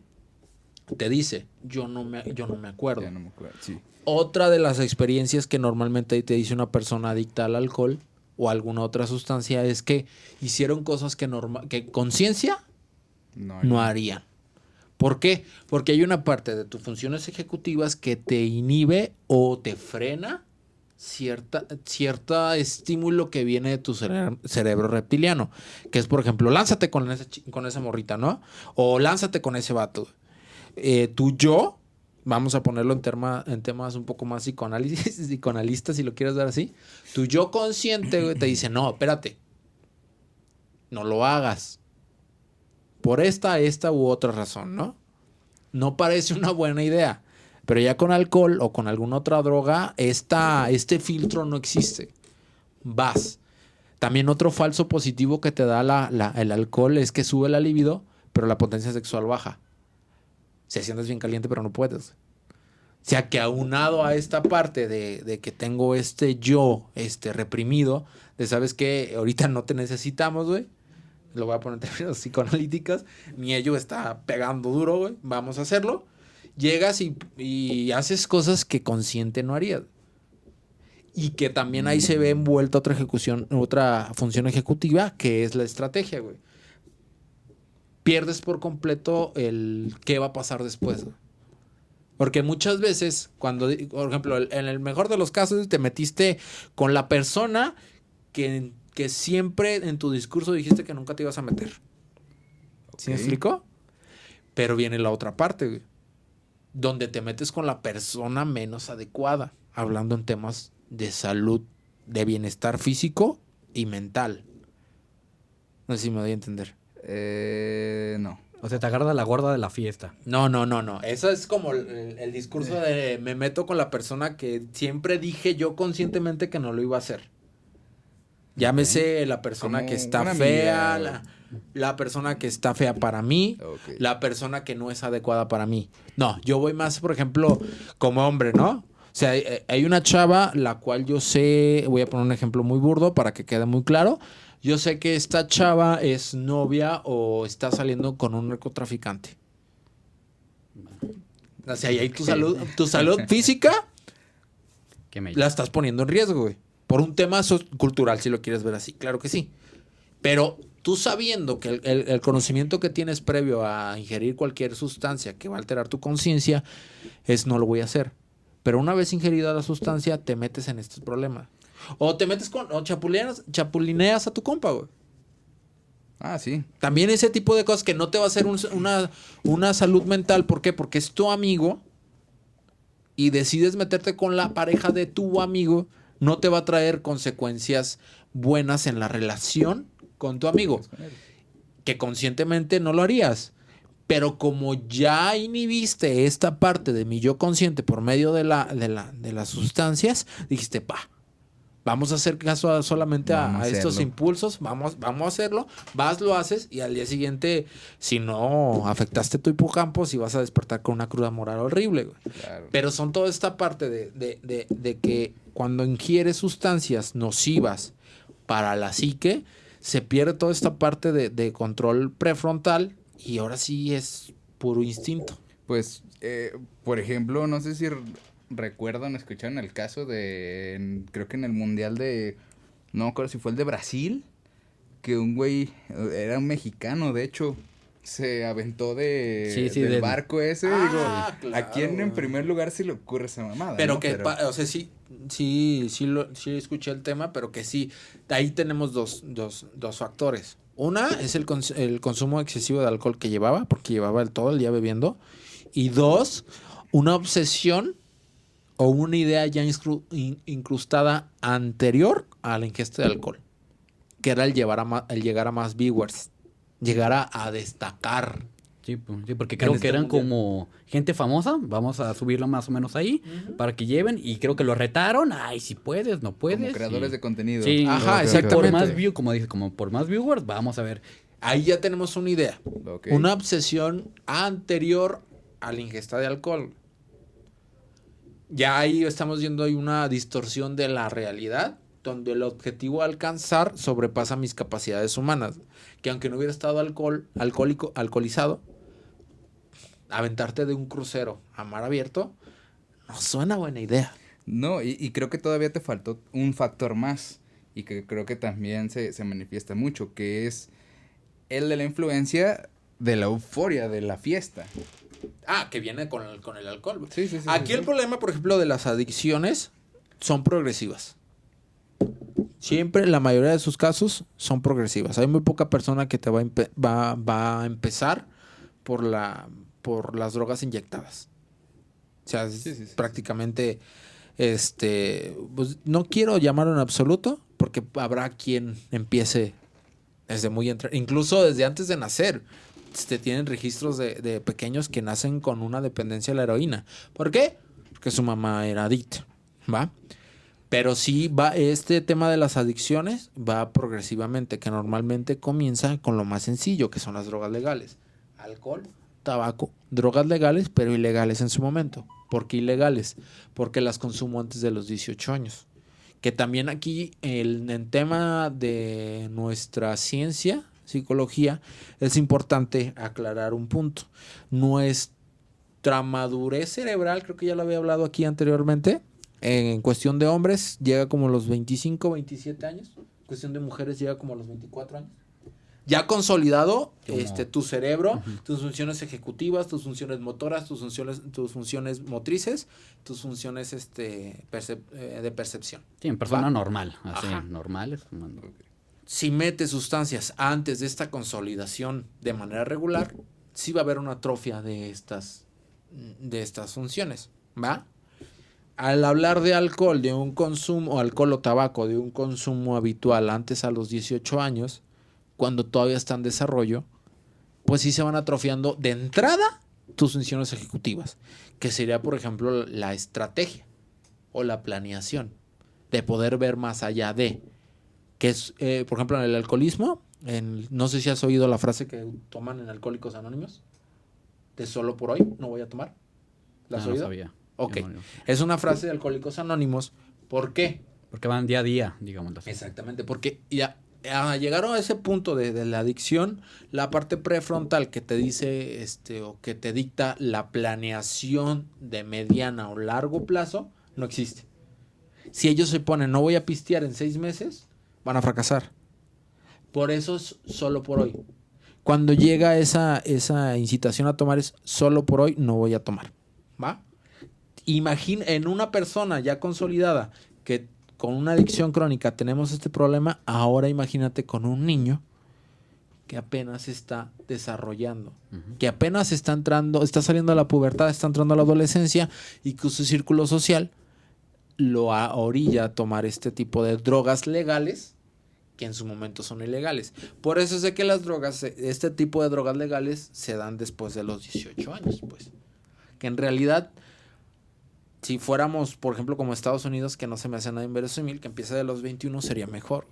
te dice, yo no me acuerdo. Ya no me acuerdo, sí. Otra de las experiencias que normalmente te dice una persona adicta al alcohol o alguna otra sustancia es que hicieron cosas que conciencia no harían. ¿Por qué? Porque hay una parte de tus funciones ejecutivas que te inhibe o te frena cierta estímulo que viene de tu cerebro reptiliano. Que es, por ejemplo, lánzate con esa morrita, ¿no? O lánzate con ese vato. Tu yo... Vamos a ponerlo en temas un poco más psicoanalistas, si lo quieres dar así. Tu yo consciente, güey, te dice, no, espérate. No lo hagas. Por esta u otra razón, ¿no? No parece una buena idea. Pero ya con alcohol o con alguna otra droga, este filtro no existe. Vas. También otro falso positivo que te da el alcohol es que sube la libido, pero la potencia sexual baja. Si sientes bien caliente, pero no puedes. O sea, que aunado a esta parte de que tengo yo reprimido, de sabes que ahorita no te necesitamos, güey. Lo voy a poner en términos psicoanalíticos. Mi ello está pegando duro, güey. Vamos a hacerlo. Llegas y haces cosas que consciente no harías. Y que también ahí se ve envuelta otra función ejecutiva, que es la estrategia, güey. Pierdes por completo el qué va a pasar después. Porque muchas veces, cuando, por ejemplo, en el mejor de los casos, te metiste con la persona que siempre en tu discurso dijiste que nunca te ibas a meter. ¿Sí me explico? Pero viene la otra parte, güey, donde te metes con la persona menos adecuada, hablando en temas de salud, de bienestar físico y mental. No sé si me doy a entender. No. O sea, te agarra la gorda de la fiesta. No. Eso es como el discurso de me meto con la persona que siempre dije yo conscientemente que no lo iba a hacer. Llámese la persona que está fea, la persona que está fea para mí, la persona que no es adecuada para mí. No, yo voy más, por ejemplo, como hombre, ¿no? O sea, hay una chava la cual yo sé, voy a poner un ejemplo muy burdo para que quede muy claro. Yo sé que esta chava es novia o está saliendo con un narcotraficante. O sea, y ahí tu salud física la estás poniendo en riesgo, güey. Por un tema cultural, si lo quieres ver así. Claro que sí. Pero tú sabiendo que el conocimiento que tienes previo a ingerir cualquier sustancia que va a alterar tu conciencia es no lo voy a hacer. Pero una vez ingerida la sustancia, te metes en estos problemas. O te metes o chapulineas a tu compa, güey. Ah, sí. También ese tipo de cosas que no te va a hacer una salud mental. ¿Por qué? Porque es tu amigo y decides meterte con la pareja de tu amigo, no te va a traer consecuencias buenas en la relación con tu amigo. Que conscientemente no lo harías. Pero como ya inhibiste esta parte de mi yo consciente por medio de las sustancias, dijiste, vamos a hacer caso solamente a estos impulsos, vamos a hacerlo, lo haces y al día siguiente, si no afectaste tu hipocampo, si vas a despertar con una cruda moral horrible, güey. Claro. Pero son toda esta parte de que cuando ingieres sustancias nocivas para la psique, se pierde toda esta parte de control prefrontal y ahora sí es puro instinto. Pues, por ejemplo, no sé si recuerdan, escucharon el caso creo que en el mundial no me acuerdo si fue el de Brasil, que un güey, era un mexicano, de hecho, se aventó del barco ese. Digo, claro. ¿A quién en primer lugar se le ocurre esa mamada? Pero ¿no? O sea, sí escuché el tema, pero que sí, ahí tenemos dos factores. Una es el consumo excesivo de alcohol que llevaba, porque llevaba todo el día bebiendo. Y dos, una obsesión o una idea ya incrustada anterior a la ingesta de alcohol, que era el llegar a más viewers, llegar a destacar. Sí, porque creo que eran como gente famosa, vamos a subirlo más o menos ahí, para que lleven, y creo que lo retaron, si puedes, no puedes. Como creadores de contenido. Sí, exactamente. Por más por más viewers, vamos a ver. Ahí ya tenemos una idea, una obsesión anterior a la ingesta de alcohol. Ya ahí estamos viendo una distorsión de la realidad, donde el objetivo a alcanzar sobrepasa mis capacidades humanas. Que aunque no hubiera estado alcoholizado, aventarte de un crucero a mar abierto no suena buena idea. No, y creo que todavía te faltó un factor más, y que creo que también se manifiesta mucho, que es el de la influencia de la euforia de la fiesta. Que viene con el alcohol. Sí, Aquí el problema, por ejemplo, de las adicciones son progresivas. Siempre, la mayoría de sus casos son progresivas. Hay muy poca persona que te va a empezar por las drogas inyectadas. O sea, prácticamente, pues, no quiero llamarlo en absoluto, porque habrá quien empiece desde incluso desde antes de nacer. Tienen registros de pequeños que nacen con una dependencia a la heroína. ¿Por qué? Porque su mamá era adicta, ¿va? Pero sí este tema de las adicciones va progresivamente, que normalmente comienza con lo más sencillo, que son las drogas legales. Alcohol, tabaco, drogas legales, pero ilegales en su momento. ¿Por qué ilegales? Porque las consumo antes de los 18 años. Que también aquí, en tema de nuestra ciencia, psicología, es importante aclarar un punto. Nuestra madurez cerebral, creo que ya lo había hablado aquí anteriormente, en cuestión de hombres llega como a los 25, 27 años. En cuestión de mujeres llega como a los 24 años. Ya consolidado tu cerebro, tus funciones ejecutivas, tus funciones motoras, tus funciones motrices, tus funciones de percepción. Sí, en persona normal, así, normales. Si metes sustancias antes de esta consolidación de manera regular, sí va a haber una atrofia de estas funciones, ¿va? Al hablar de alcohol, de un consumo, alcohol o tabaco, de un consumo habitual antes a los 18 años, cuando todavía está en desarrollo, pues sí se van atrofiando de entrada tus funciones ejecutivas, que sería, por ejemplo, la estrategia o la planeación, de poder ver más allá de, que es, por ejemplo, en el alcoholismo, no sé si has oído la frase que toman en Alcohólicos Anónimos, de solo por hoy no voy a tomar. ¿La has oído? No sabía. Ok, es una frase de Alcohólicos Anónimos. ¿Por qué? Porque van día a día, digamos así. Exactamente, porque ya llegaron a ese punto de la adicción, la parte prefrontal que te dice, o que te dicta la planeación de mediana o largo plazo, no existe. Si ellos se ponen, no voy a pistear en 6 meses, van a fracasar. Por eso es solo por hoy. Cuando llega esa incitación a tomar es solo por hoy, no voy a tomar. ¿Va? Imagina en una persona ya consolidada que con una adicción crónica tenemos este problema, ahora imagínate con un niño que apenas se está desarrollando, que apenas está entrando, está saliendo a la pubertad, está entrando a la adolescencia y que su círculo social lo orilla a tomar este tipo de drogas legales que en su momento son ilegales. Por eso sé que las drogas, este tipo de drogas legales se dan después de los 18 años, pues. Que en realidad, si fuéramos, por ejemplo, como Estados Unidos, que no se me hace nada inverosímil, que empiece de los 21 sería mejor.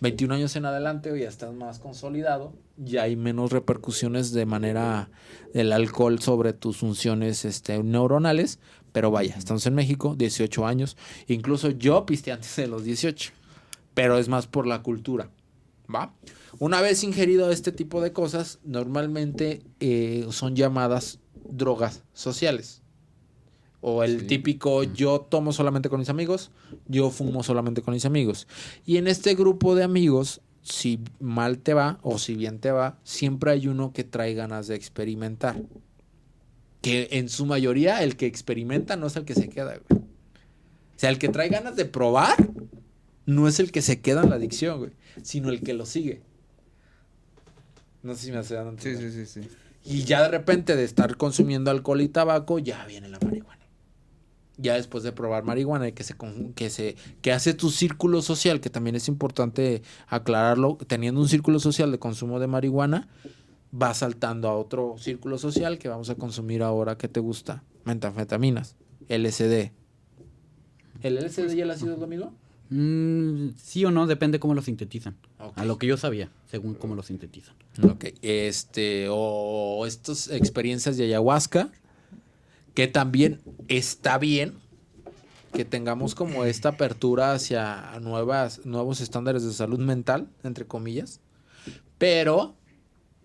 21 años en adelante ya estás más consolidado, ya hay menos repercusiones de manera del alcohol sobre tus funciones neuronales, pero vaya, estamos en México, 18 años, incluso yo pisteé antes de los 18, pero es más por la cultura, ¿va? Una vez ingerido este tipo de cosas, normalmente son llamadas drogas sociales. O el típico, yo tomo solamente con mis amigos, yo fumo solamente con mis amigos. Y en este grupo de amigos, si mal te va o si bien te va, siempre hay uno que trae ganas de experimentar. Que en su mayoría el que experimenta no es el que se queda, güey. O sea, el que trae ganas de probar no es el que se queda en la adicción, güey, sino el que lo sigue. No sé si me hace dando entender. Sí. Y ya de repente de estar consumiendo alcohol y tabaco, ya viene la marihuana. Ya después de probar marihuana y que hace tu círculo social, que también es importante aclararlo, teniendo un círculo social de consumo de marihuana, va saltando a otro círculo social que vamos a consumir ahora. ¿Qué te gusta? Metanfetaminas, LSD. ¿El LSD y el ácido es lo mismo? Sí o no, depende cómo lo sintetizan. Okay. A lo que yo sabía, según cómo lo sintetizan. Ok, o estas experiencias de ayahuasca, que también está bien que tengamos como esta apertura hacia nuevos estándares de salud mental, entre comillas, pero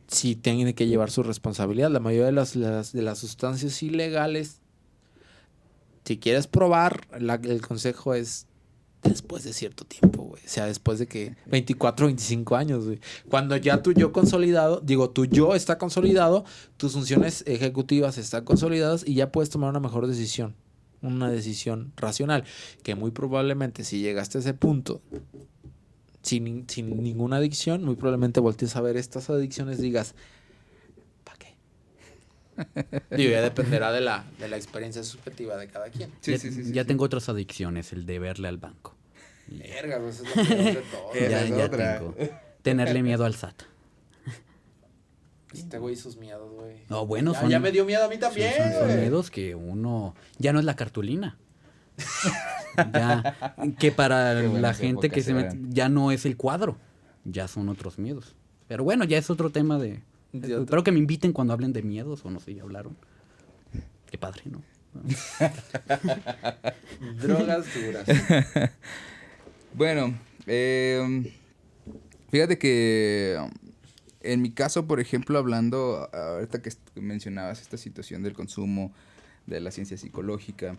sí tiene que llevar su responsabilidad. La mayoría de las sustancias ilegales, si quieres probar, el consejo es después de cierto tiempo, güey. O sea, después de que 24, 25 años, güey. Cuando ya tu yo está consolidado, tus funciones ejecutivas están consolidadas y ya puedes tomar una mejor decisión. Una decisión racional. Que muy probablemente si llegaste a ese punto sin ninguna adicción, muy probablemente voltees a ver estas adicciones y digas, ¿para qué? Digo, ya dependerá de la experiencia subjetiva de cada quien. Ya tengo otras adicciones, el de verle al banco. Verga, eso es lo peor de todo. Ya tengo. Tenerle miedo al SAT. Este güey, sus miedos, güey. No, bueno, ya me dio miedo a mí también. Son miedos que uno... Ya no es la cartulina. Ya, que para la gente que se mete, ya no es el cuadro. Ya son otros miedos. Pero bueno, ya es otro tema de... Espero que me inviten cuando hablen de miedos o no sé, ya hablaron. Qué padre, ¿no? Drogas duras. Bueno, fíjate que en mi caso, por ejemplo, hablando, ahorita que mencionabas esta situación del consumo, de la ciencia psicológica,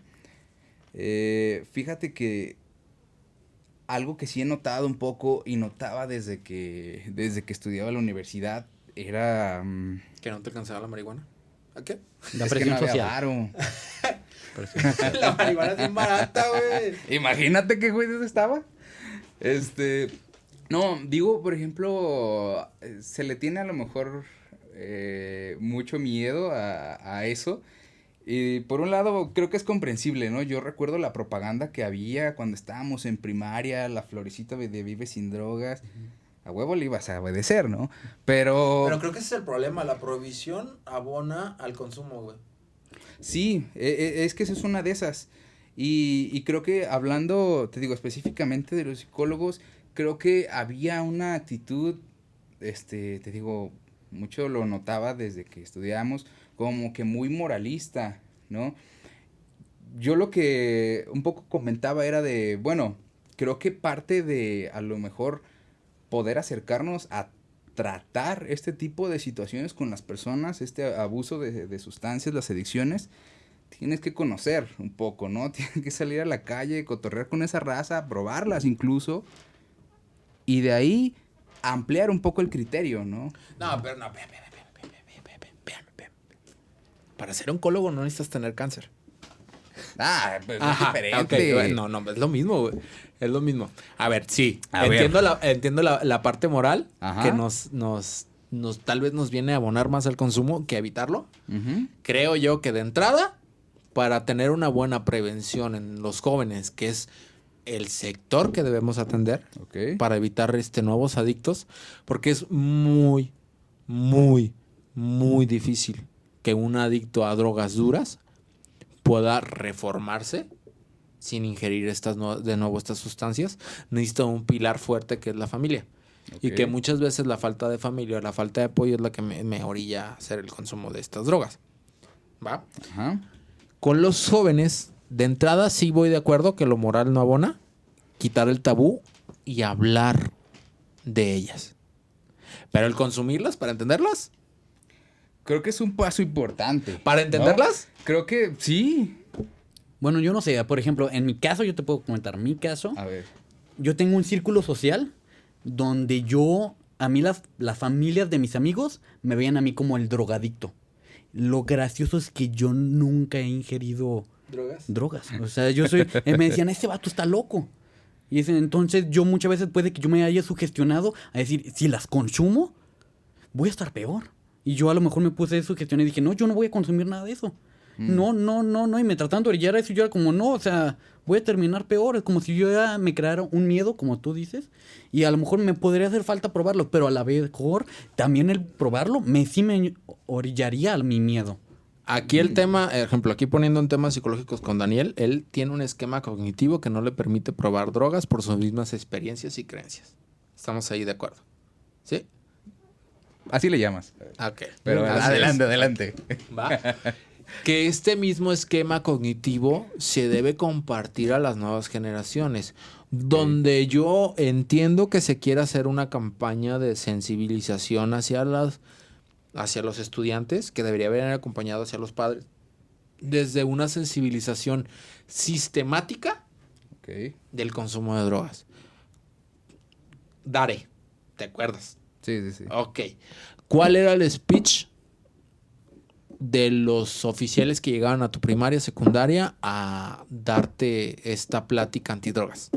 fíjate que algo que sí he notado un poco y notaba desde que estudiaba en la universidad era... ¿Que no te cansaba la marihuana? ¿A qué? La presión social. La marihuana es bien barata, güey. Imagínate qué güey estaba. No, digo, por ejemplo, se le tiene a lo mejor mucho miedo a eso. Y por un lado creo que es comprensible, ¿no? Yo recuerdo la propaganda que había cuando estábamos en primaria, la florecita de Vive Sin Drogas. A huevo le ibas a obedecer, ¿no? Pero creo que ese es el problema, la prohibición abona al consumo, güey. Sí, es que eso es una de esas. Y creo que hablando, te digo, específicamente de los psicólogos, creo que había una actitud, te digo, mucho lo notaba desde que estudiamos, como que muy moralista, ¿no? yo lo que un poco comentaba era de, bueno, creo que parte de a lo mejor poder acercarnos a tratar este tipo de situaciones con las personas, este abuso de sustancias, las adicciones, tienes que conocer un poco, ¿no? Tienes que salir a la calle, cotorrear con esa raza, probarlas incluso, y de ahí ampliar un poco el criterio, ¿no? No, pero no, vean. Para ser oncólogo no necesitas tener cáncer. Ah, pues Ajá, es diferente. Okay. No, es lo mismo, güey. Es lo mismo. A ver, sí. Entiendo la parte moral. Ajá. Que nos tal vez nos viene a abonar más al consumo que a evitarlo. Uh-huh. Creo yo que de entrada, para tener una buena prevención en los jóvenes, que es el sector que debemos atender, okay, para evitar nuevos adictos, porque es muy, muy, muy difícil que un adicto a drogas duras pueda reformarse sin ingerir estas sustancias. Necesita un pilar fuerte que es la familia. Okay. Y que muchas veces la falta de familia, la falta de apoyo es la que me orilla a hacer el consumo de estas drogas. ¿Va? Ajá. Con los jóvenes, de entrada sí voy de acuerdo que lo moral no abona. Quitar el tabú y hablar de ellas. Pero el consumirlas, para entenderlas, creo que es un paso importante. ¿Para entenderlas? ¿No? Creo que sí. Bueno, yo no sé. Por ejemplo, en mi caso, yo te puedo comentar. Mi caso, a ver, yo tengo un círculo social donde a mí las familias de mis amigos me veían a mí como el drogadicto. Lo gracioso es que yo nunca he ingerido drogas. O sea, me decían, este vato está loco. Y entonces yo muchas veces puede que yo me haya sugestionado a decir, si las consumo, voy a estar peor. Y yo a lo mejor me puse sugestión y dije, no, yo no voy a consumir nada de eso. No. Y me trataban de orillar a eso y yo era como, no, o sea, voy a terminar peor. Es como si yo ya me creara un miedo, como tú dices. Y a lo mejor me podría hacer falta probarlo, pero a la vez mejor también el probarlo sí me orillaría a mi miedo. Aquí el tema, ejemplo, aquí poniendo en temas psicológicos con Daniel, él tiene un esquema cognitivo que no le permite probar drogas por sus mismas experiencias y creencias. Estamos ahí de acuerdo. ¿Sí? Así le llamas. Ok. Pero adelante. Va. Que este mismo esquema cognitivo se debe compartir a las nuevas generaciones. Donde yo entiendo que se quiere hacer una campaña de sensibilización hacia los estudiantes, que debería haber acompañado hacia los padres, desde una sensibilización sistemática del consumo de drogas. Dare, ¿te acuerdas? Sí. Ok. ¿Cuál era el speech de los oficiales que llegaban a tu primaria, secundaria, a darte esta plática antidrogas?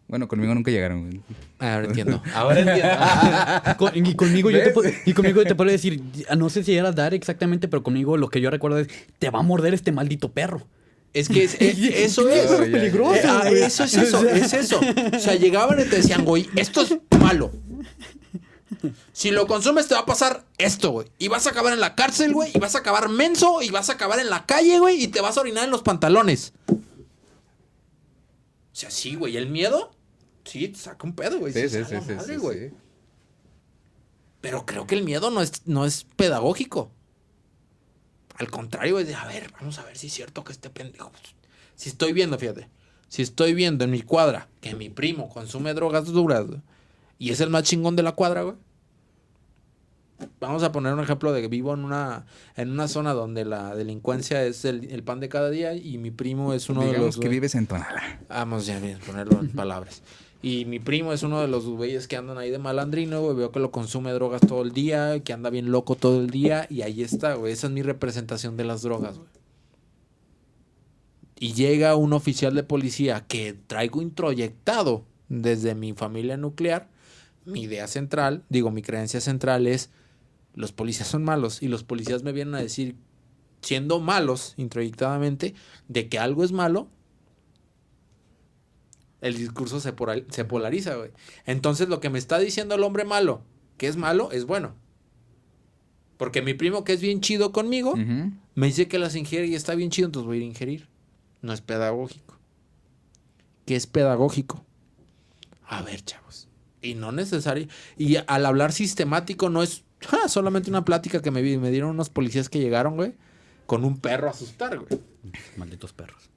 Bueno, conmigo nunca llegaron. Ahora entiendo. Y conmigo yo te puedo decir, no sé si era dar exactamente, pero conmigo lo que yo recuerdo es, te va a morder este maldito perro. Es que eso es peligroso. Eso es eso. O sea, llegaban y te decían, güey, esto es malo. Si lo consumes te va a pasar esto, güey. Y vas a acabar en la cárcel, güey. Y vas a acabar menso. Y vas a acabar en la calle, güey. Y te vas a orinar en los pantalones. O sea, sí, güey. El miedo, sí, te saca un pedo, güey. Sí. Pero creo que el miedo no es pedagógico. Al contrario, es de, a ver, vamos a ver si es cierto que este pendejo. Si estoy viendo en mi cuadra que mi primo consume drogas duras, güey, y es el más chingón de la cuadra, güey. Vamos a poner un ejemplo de que vivo en una zona donde la delincuencia es el pan de cada día y mi primo es uno de los... que vives en Tonalá. Vamos ya bien, ponerlo en palabras. Y mi primo es uno de los güeyes que andan ahí de malandrino, güey. Veo que lo consume drogas todo el día, que anda bien loco todo el día. Y ahí está, güey. Esa es mi representación de las drogas, güey. Y llega un oficial de policía que traigo introyectado desde mi familia nuclear. Mi creencia central es, los policías son malos. Y los policías me vienen a decir, siendo malos, introyectadamente, de que algo es malo. El discurso se polariza, güey. Entonces, lo que me está diciendo el hombre malo, que es malo, es bueno. Porque mi primo, que es bien chido conmigo, me dice que las ingiere y está bien chido, entonces voy a ir a ingerir. No es pedagógico. ¿Qué es pedagógico? A ver, chavos. Y no necesario. Y al hablar sistemático no es solamente una plática que me dieron unos policías que llegaron, güey. con un perro a asustar, güey. Malditos perros.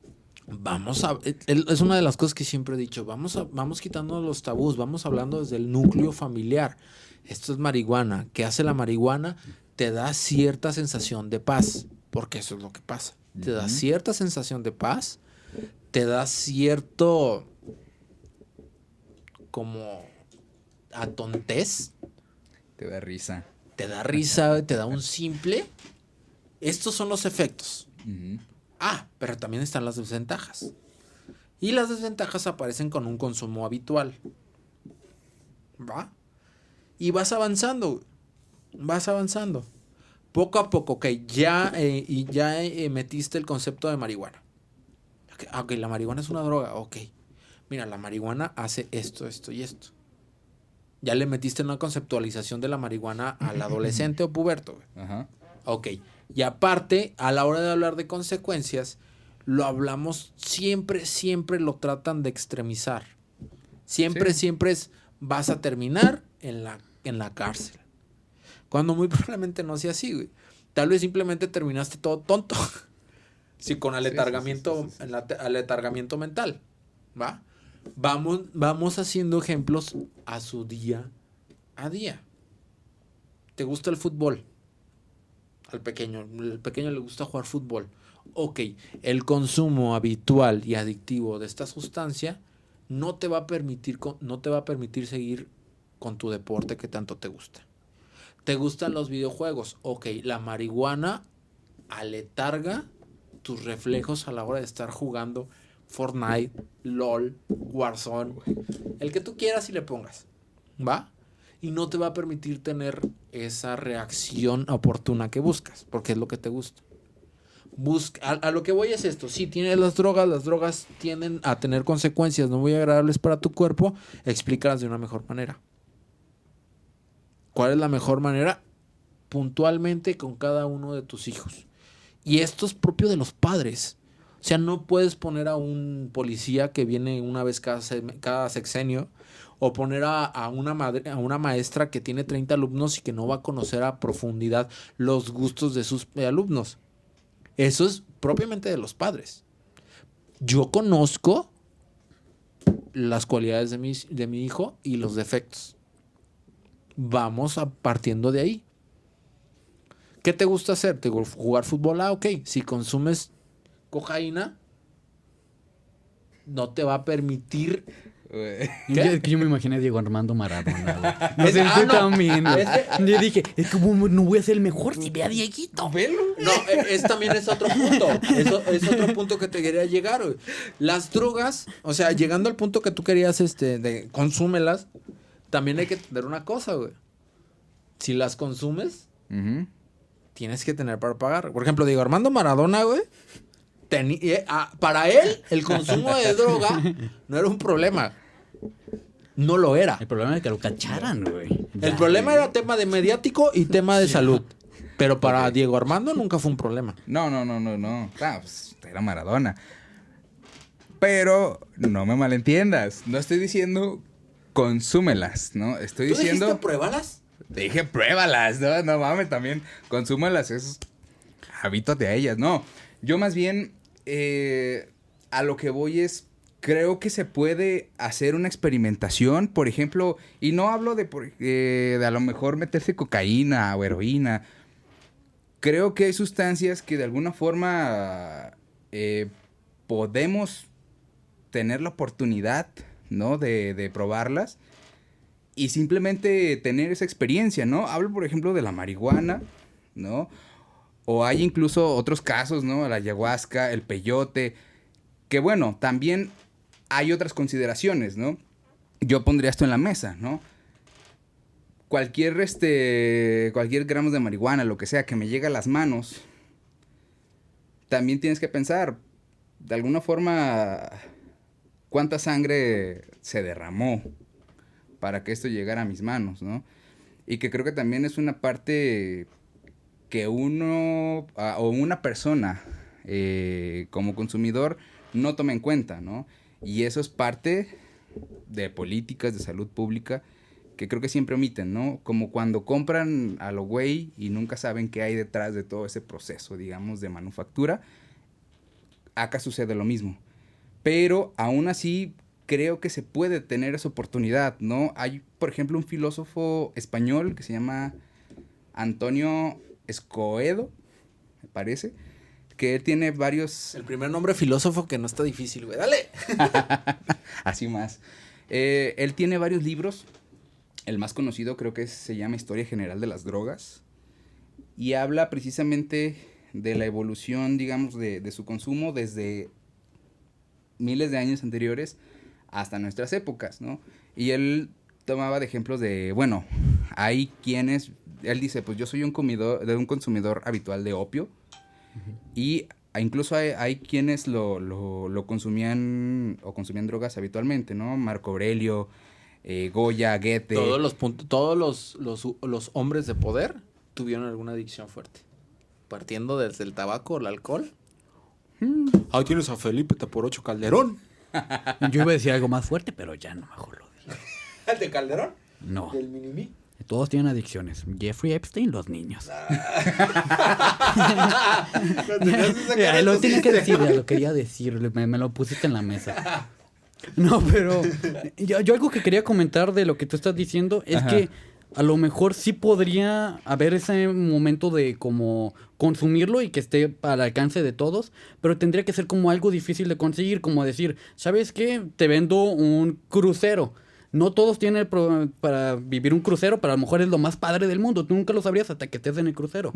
Es una de las cosas que siempre he dicho, vamos quitando los tabús, vamos hablando desde el núcleo familiar. Esto es marihuana. ¿Qué hace la marihuana? Te da cierta sensación de paz, porque eso es lo que pasa. Te da cierta sensación de paz, te da cierto como atontez. Te da risa. Te da risa, te da un simple. Estos son los efectos. Pero también están las desventajas. Y las desventajas aparecen con un consumo habitual. ¿Va? Y vas avanzando. Poco a poco, ya metiste el concepto de marihuana. Ok, la marihuana es una droga. Ok. Mira, la marihuana hace esto, esto y esto. Ya le metiste una conceptualización de la marihuana al adolescente o puberto. Güey. Ajá. Ok. Y aparte, a la hora de hablar de consecuencias, lo hablamos, siempre lo tratan de extremizar. Siempre es, vas a terminar en la cárcel. Cuando muy probablemente no sea así, güey. Tal vez simplemente terminaste todo tonto. Sí, con aletargamiento mental. ¿Va? Vamos haciendo ejemplos a su día a día. ¿Te gusta el fútbol? Al pequeño. El pequeño le gusta jugar fútbol. Ok, el consumo habitual y adictivo de esta sustancia no te va a permitir seguir con tu deporte que tanto te gusta. ¿Te gustan los videojuegos? Ok, la marihuana aletarga tus reflejos a la hora de estar jugando Fortnite, LOL, Warzone, el que tú quieras y le pongas, ¿va? Y no te va a permitir tener esa reacción oportuna que buscas, porque es lo que te gusta. A lo que voy es esto. Sí, tienes las drogas tienden a tener consecuencias no muy agradables para tu cuerpo, explícalas de una mejor manera. ¿Cuál es la mejor manera? Puntualmente con cada uno de tus hijos. Y esto es propio de los padres. O sea, no puedes poner a un policía que viene una vez cada sexenio o poner a una maestra que tiene 30 alumnos y que no va a conocer a profundidad los gustos de sus alumnos. Eso es propiamente de los padres. Yo conozco las cualidades de mi hijo y los defectos. Vamos partiendo de ahí. ¿Qué te gusta hacer? ¿Te gusta jugar fútbol? Ok. Si consumes cocaína, no te va a permitir. Yo me imaginé a Diego Armando Maradona. No sé, tú también. Yo dije, es como no voy a ser el mejor si ve a Dieguito. Velo. No, también es otro punto. Es otro punto que te quería llegar, güey. Las drogas, o sea, llegando al punto que tú querías, de consúmelas, también hay que entender una cosa, güey. Si las consumes, tienes que tener para pagar. Por ejemplo, Diego Armando Maradona, güey. Para él, el consumo de droga no era un problema. No lo era. El problema era que lo cacharan, güey. El problema era tema de mediático y tema de salud. Pero para Diego Armando nunca fue un problema. No. Pues, era Maradona. Pero no me malentiendas. No estoy diciendo consúmelas, ¿no? Estoy diciendo... ¿Tú dijiste pruébalas? Dije pruébalas, no mames, también consúmelas, habítate a ellas, no. Yo más bien, a lo que voy es, creo que se puede hacer una experimentación, por ejemplo, y no hablo de a lo mejor meterse cocaína o heroína. Creo que hay sustancias que de alguna forma podemos tener la oportunidad, ¿no? De probarlas y simplemente tener esa experiencia, ¿no? Hablo, por ejemplo, de la marihuana, ¿no? O hay incluso otros casos, ¿no? La ayahuasca, el peyote, que bueno, también hay otras consideraciones, ¿no? Yo pondría esto en la mesa, ¿no? Cualquier gramo de marihuana, lo que sea, que me llegue a las manos, también tienes que pensar, de alguna forma, cuánta sangre se derramó para que esto llegara a mis manos, ¿no? Y que creo que también es una parte que uno o una persona como consumidor no toma en cuenta, ¿no? Y eso es parte de políticas de salud pública que creo que siempre omiten, ¿no? Como cuando compran a lo güey y nunca saben qué hay detrás de todo ese proceso, digamos, de manufactura. Acá sucede lo mismo. Pero aún así creo que se puede tener esa oportunidad, ¿no? Hay, por ejemplo, un filósofo español que se llama Antonio Escoedo, me parece, que él tiene varios... El primer nombre filósofo que no está difícil, güey. ¡Dale! Así más. Él tiene varios libros. El más conocido creo que se llama Historia General de las Drogas. Y habla precisamente de la evolución, digamos, de su consumo desde miles de años anteriores hasta nuestras épocas, ¿no? Y él tomaba de ejemplos de, bueno, hay quienes, él dice, pues yo soy un consumidor habitual de opio. Uh-huh. Y incluso hay quienes lo consumían o consumían drogas habitualmente, ¿no? Marco Aurelio, Goya, Goethe. Todos los hombres de poder tuvieron alguna adicción fuerte. Partiendo desde el tabaco, el alcohol. Ahí tienes a Felipe Taporocho Calderón. Yo iba a decir algo más fuerte, pero ya no, mejor lo digo. ¿El de Calderón? No. ¿Del Minimi? Todos tienen adicciones. Jeffrey Epstein, los niños. Lo tenía que decir, ya lo quería decir. Me lo pusiste en la mesa. No, pero yo algo que quería comentar de lo que tú estás diciendo es que a lo mejor sí podría haber ese momento de como consumirlo y que esté al alcance de todos, pero tendría que ser como algo difícil de conseguir, como decir, ¿sabes qué? Te vendo un crucero. No todos tienen para vivir un crucero, pero a lo mejor es lo más padre del mundo. Tú nunca lo sabrías hasta que estés en el crucero.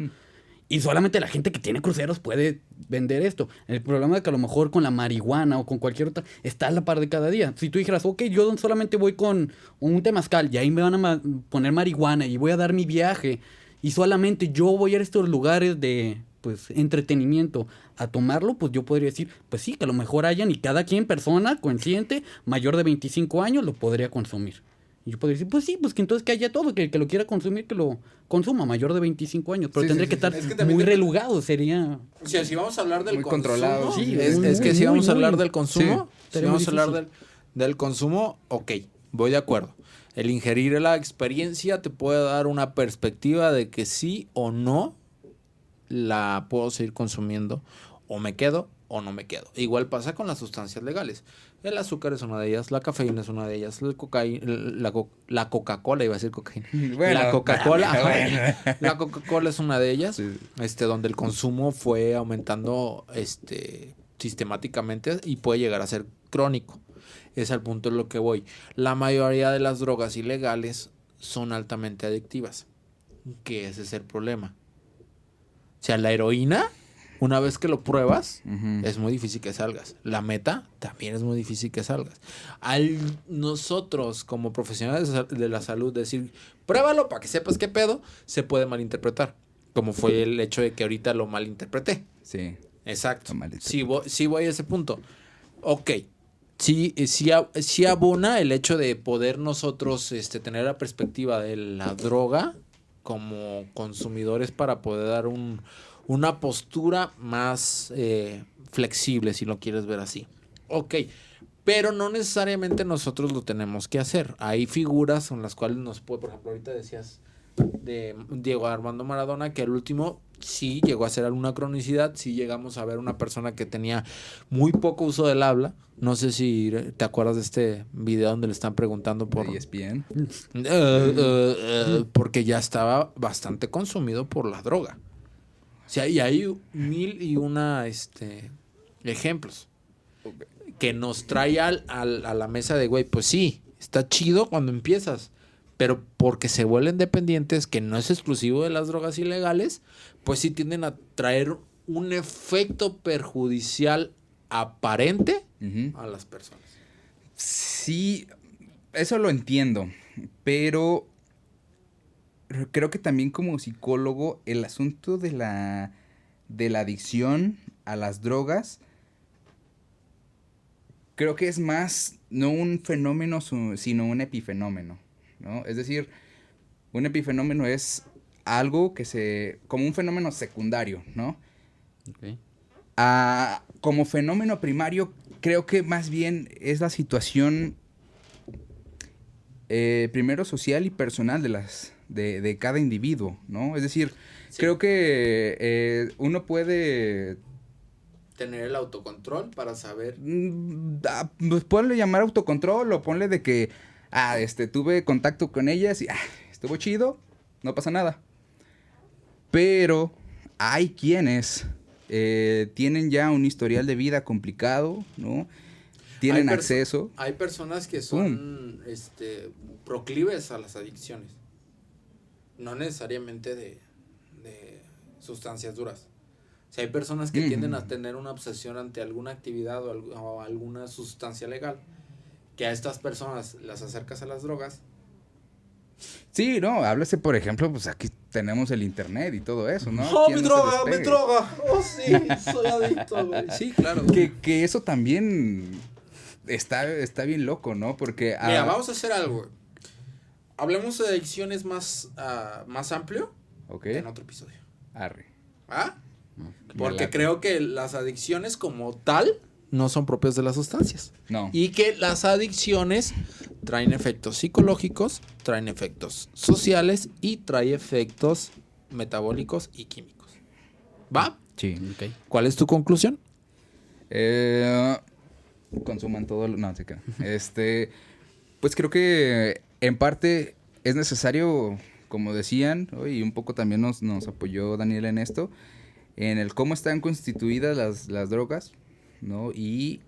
Y solamente la gente que tiene cruceros puede vender esto. El problema es que a lo mejor con la marihuana o con cualquier otra está a la par de cada día. Si tú dijeras, ok, yo solamente voy con un temazcal y ahí me van a poner marihuana y voy a dar mi viaje y solamente yo voy a estos lugares de pues entretenimiento a tomarlo, pues yo podría decir, pues sí, que a lo mejor hayan y cada quien, persona consciente, mayor de 25 años, lo podría consumir. Y yo podría decir, pues sí, pues que entonces que haya todo, que lo quiera consumir, que lo consuma, mayor de 25 años. Pero tendría que estar muy relugado, sería... O sea, si vamos a hablar del muy consumo... controlado. Sí, es que si vamos a hablar del consumo, si vamos a hablar del consumo, ok, voy de acuerdo. El ingerir la experiencia te puede dar una perspectiva de que sí o no la puedo seguir consumiendo, o me quedo o no me quedo. Igual pasa con las sustancias legales. El azúcar es una de ellas, la cafeína es una de ellas, la Coca-Cola, iba a decir cocaína. Bueno, la Coca-Cola, la Coca-Cola es una de ellas, sí. Donde el consumo fue aumentando sistemáticamente y puede llegar a ser crónico. Es al punto en lo que voy. La mayoría de las drogas ilegales son altamente adictivas, que ese es el problema. O sea, la heroína, una vez que lo pruebas, es muy difícil que salgas. La meta también es muy difícil que salgas. Al nosotros, como profesionales de la salud, decir, pruébalo para que sepas qué pedo, se puede malinterpretar. Como fue el hecho de que ahorita lo malinterpreté. Sí. Exacto. Sí voy a ese punto. Ok. Sí abona el hecho de poder nosotros tener la perspectiva de la droga como consumidores para poder dar una postura más flexible, si lo quieres ver así. Ok, pero no necesariamente nosotros lo tenemos que hacer. Hay figuras con las cuales nos puede, por ejemplo, ahorita decías de Diego Armando Maradona, que al último sí llegó a ser alguna cronicidad, sí llegamos a ver una persona que tenía muy poco uso del habla. No sé si te acuerdas de este video donde le están preguntando por ESPN. Porque ya estaba bastante consumido por la droga. O sea, y hay 1001 ejemplos que nos trae a la mesa de, güey, pues sí, está chido cuando empiezas, pero porque se vuelven dependientes, que no es exclusivo de las drogas ilegales, pues sí tienden a traer un efecto perjudicial aparente a las personas. Sí, eso lo entiendo, pero creo que también como psicólogo el asunto de la adicción a las drogas creo que es más no un fenómeno sino un epifenómeno, ¿no? Es decir, un epifenómeno es algo que como un fenómeno secundario, ¿no? Okay. Como fenómeno primario creo que más bien es la situación primero social y personal de cada individuo, ¿no? Es decir, creo que uno puede tener el autocontrol para saber. Pues ponle llamar autocontrol o ponle de que tuve contacto con ellas y estuvo chido, no pasa nada. Pero hay quienes tienen ya un historial de vida complicado, ¿no? Tienen acceso. Hay personas que son proclives a las adicciones. No necesariamente de sustancias duras. O sea, hay personas que tienden a tener una obsesión ante alguna actividad o alguna sustancia legal, que a estas personas las acercas a las drogas. Sí, no, háblese, por ejemplo, pues aquí tenemos el internet y todo eso, ¿no? ¡Oh, mi droga! ¡Oh, sí! Soy adicto, güey. Sí, claro. Que eso también está bien loco, ¿no? Porque... Mira, vamos a hacer algo. Hablemos de adicciones más amplio en otro episodio. Arre. ¿Ah? Porque creo que las adicciones como tal no son propias de las sustancias. No. Y que las adicciones traen efectos psicológicos, traen efectos sociales y traen efectos metabólicos y químicos. ¿Va? Sí. Okay. ¿Cuál es tu conclusión? Consuman todo no, así que pues creo que en parte es necesario, como decían, y un poco también nos apoyó Daniel en esto, en el cómo están constituidas las drogas, ¿no? Y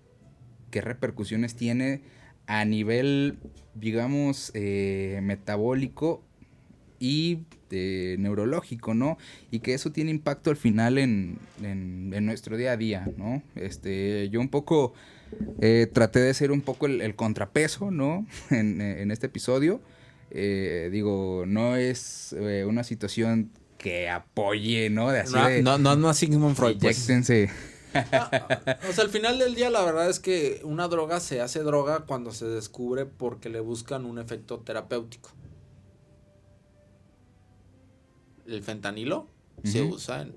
qué repercusiones tiene a nivel, digamos, metabólico y neurológico, ¿no? Y que eso tiene impacto al final en nuestro día a día, ¿no? Yo un poco traté de ser un poco el contrapeso, ¿no? en este episodio. Digo, no es una situación que apoye, ¿no? De así no Sigmund Freud, pues. Inyéctense. O sea, al final del día la verdad es que una droga se hace droga cuando se descubre porque le buscan un efecto terapéutico. El fentanilo se usa en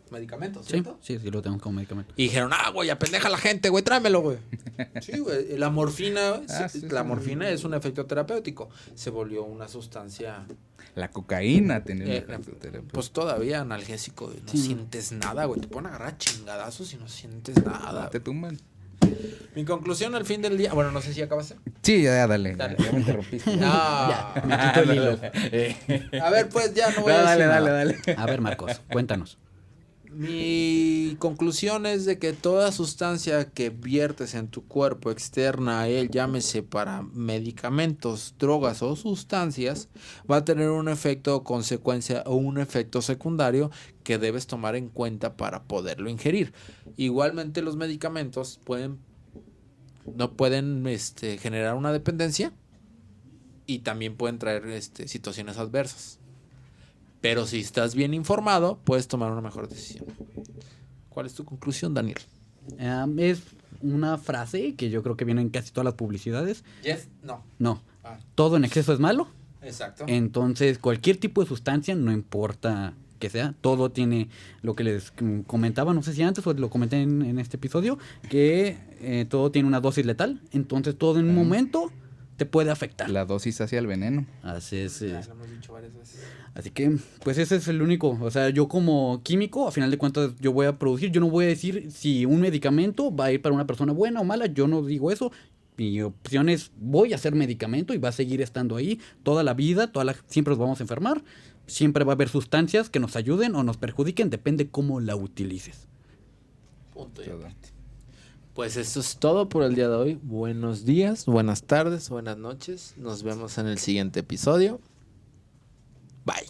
medicamentos, ¿cierto? Sí, lo tengo como medicamento. Y dijeron, güey, apendeja a la gente, güey, tráemelo, güey. Sí, güey, la morfina, morfina es un efecto terapéutico. Se volvió una sustancia. La cocaína tenía un efecto terapéutico. Pues todavía analgésico, güey. No sientes nada, güey. Te ponen a agarrar chingadazos y no sientes nada. Te tumban. Mi conclusión al fin del día. Bueno, no sé si acabaste. Sí, ya, dale. Ya me interrumpiste. Ya, me quito el hilo. A ver, pues ya no voy a decir nada. Dale. A ver, Marcos, cuéntanos. Mi conclusión es de que toda sustancia que viertes en tu cuerpo externa a él, llámese para medicamentos, drogas o sustancias, va a tener un efecto o consecuencia o un efecto secundario que debes tomar en cuenta para poderlo ingerir. Igualmente los medicamentos no pueden generar una dependencia y también pueden traer situaciones adversas. Pero si estás bien informado, puedes tomar una mejor decisión. ¿Cuál es tu conclusión, Daniel? Es una frase que yo creo que viene en casi todas las publicidades. Yes, no. No. Todo en exceso es malo. Exacto. Entonces, cualquier tipo de sustancia, no importa que sea, todo tiene lo que les comentaba, no sé si antes o lo comenté en este episodio, que todo tiene una dosis letal. Entonces, todo en un momento te puede afectar. La dosis hacia el veneno. Así es. Ya lo hemos dicho varias veces. Así que, pues ese es el único. O sea, yo como químico, a final de cuentas, yo voy a producir. Yo no voy a decir si un medicamento va a ir para una persona buena o mala. Yo no digo eso. Mi opción es, voy a hacer medicamento y va a seguir estando ahí toda la vida. Siempre nos vamos a enfermar. Siempre va a haber sustancias que nos ayuden o nos perjudiquen. Depende cómo la utilices. Punto y aparte. Pues esto es todo por el día de hoy. Buenos días, buenas tardes, buenas noches. Nos vemos en el siguiente episodio. Bye.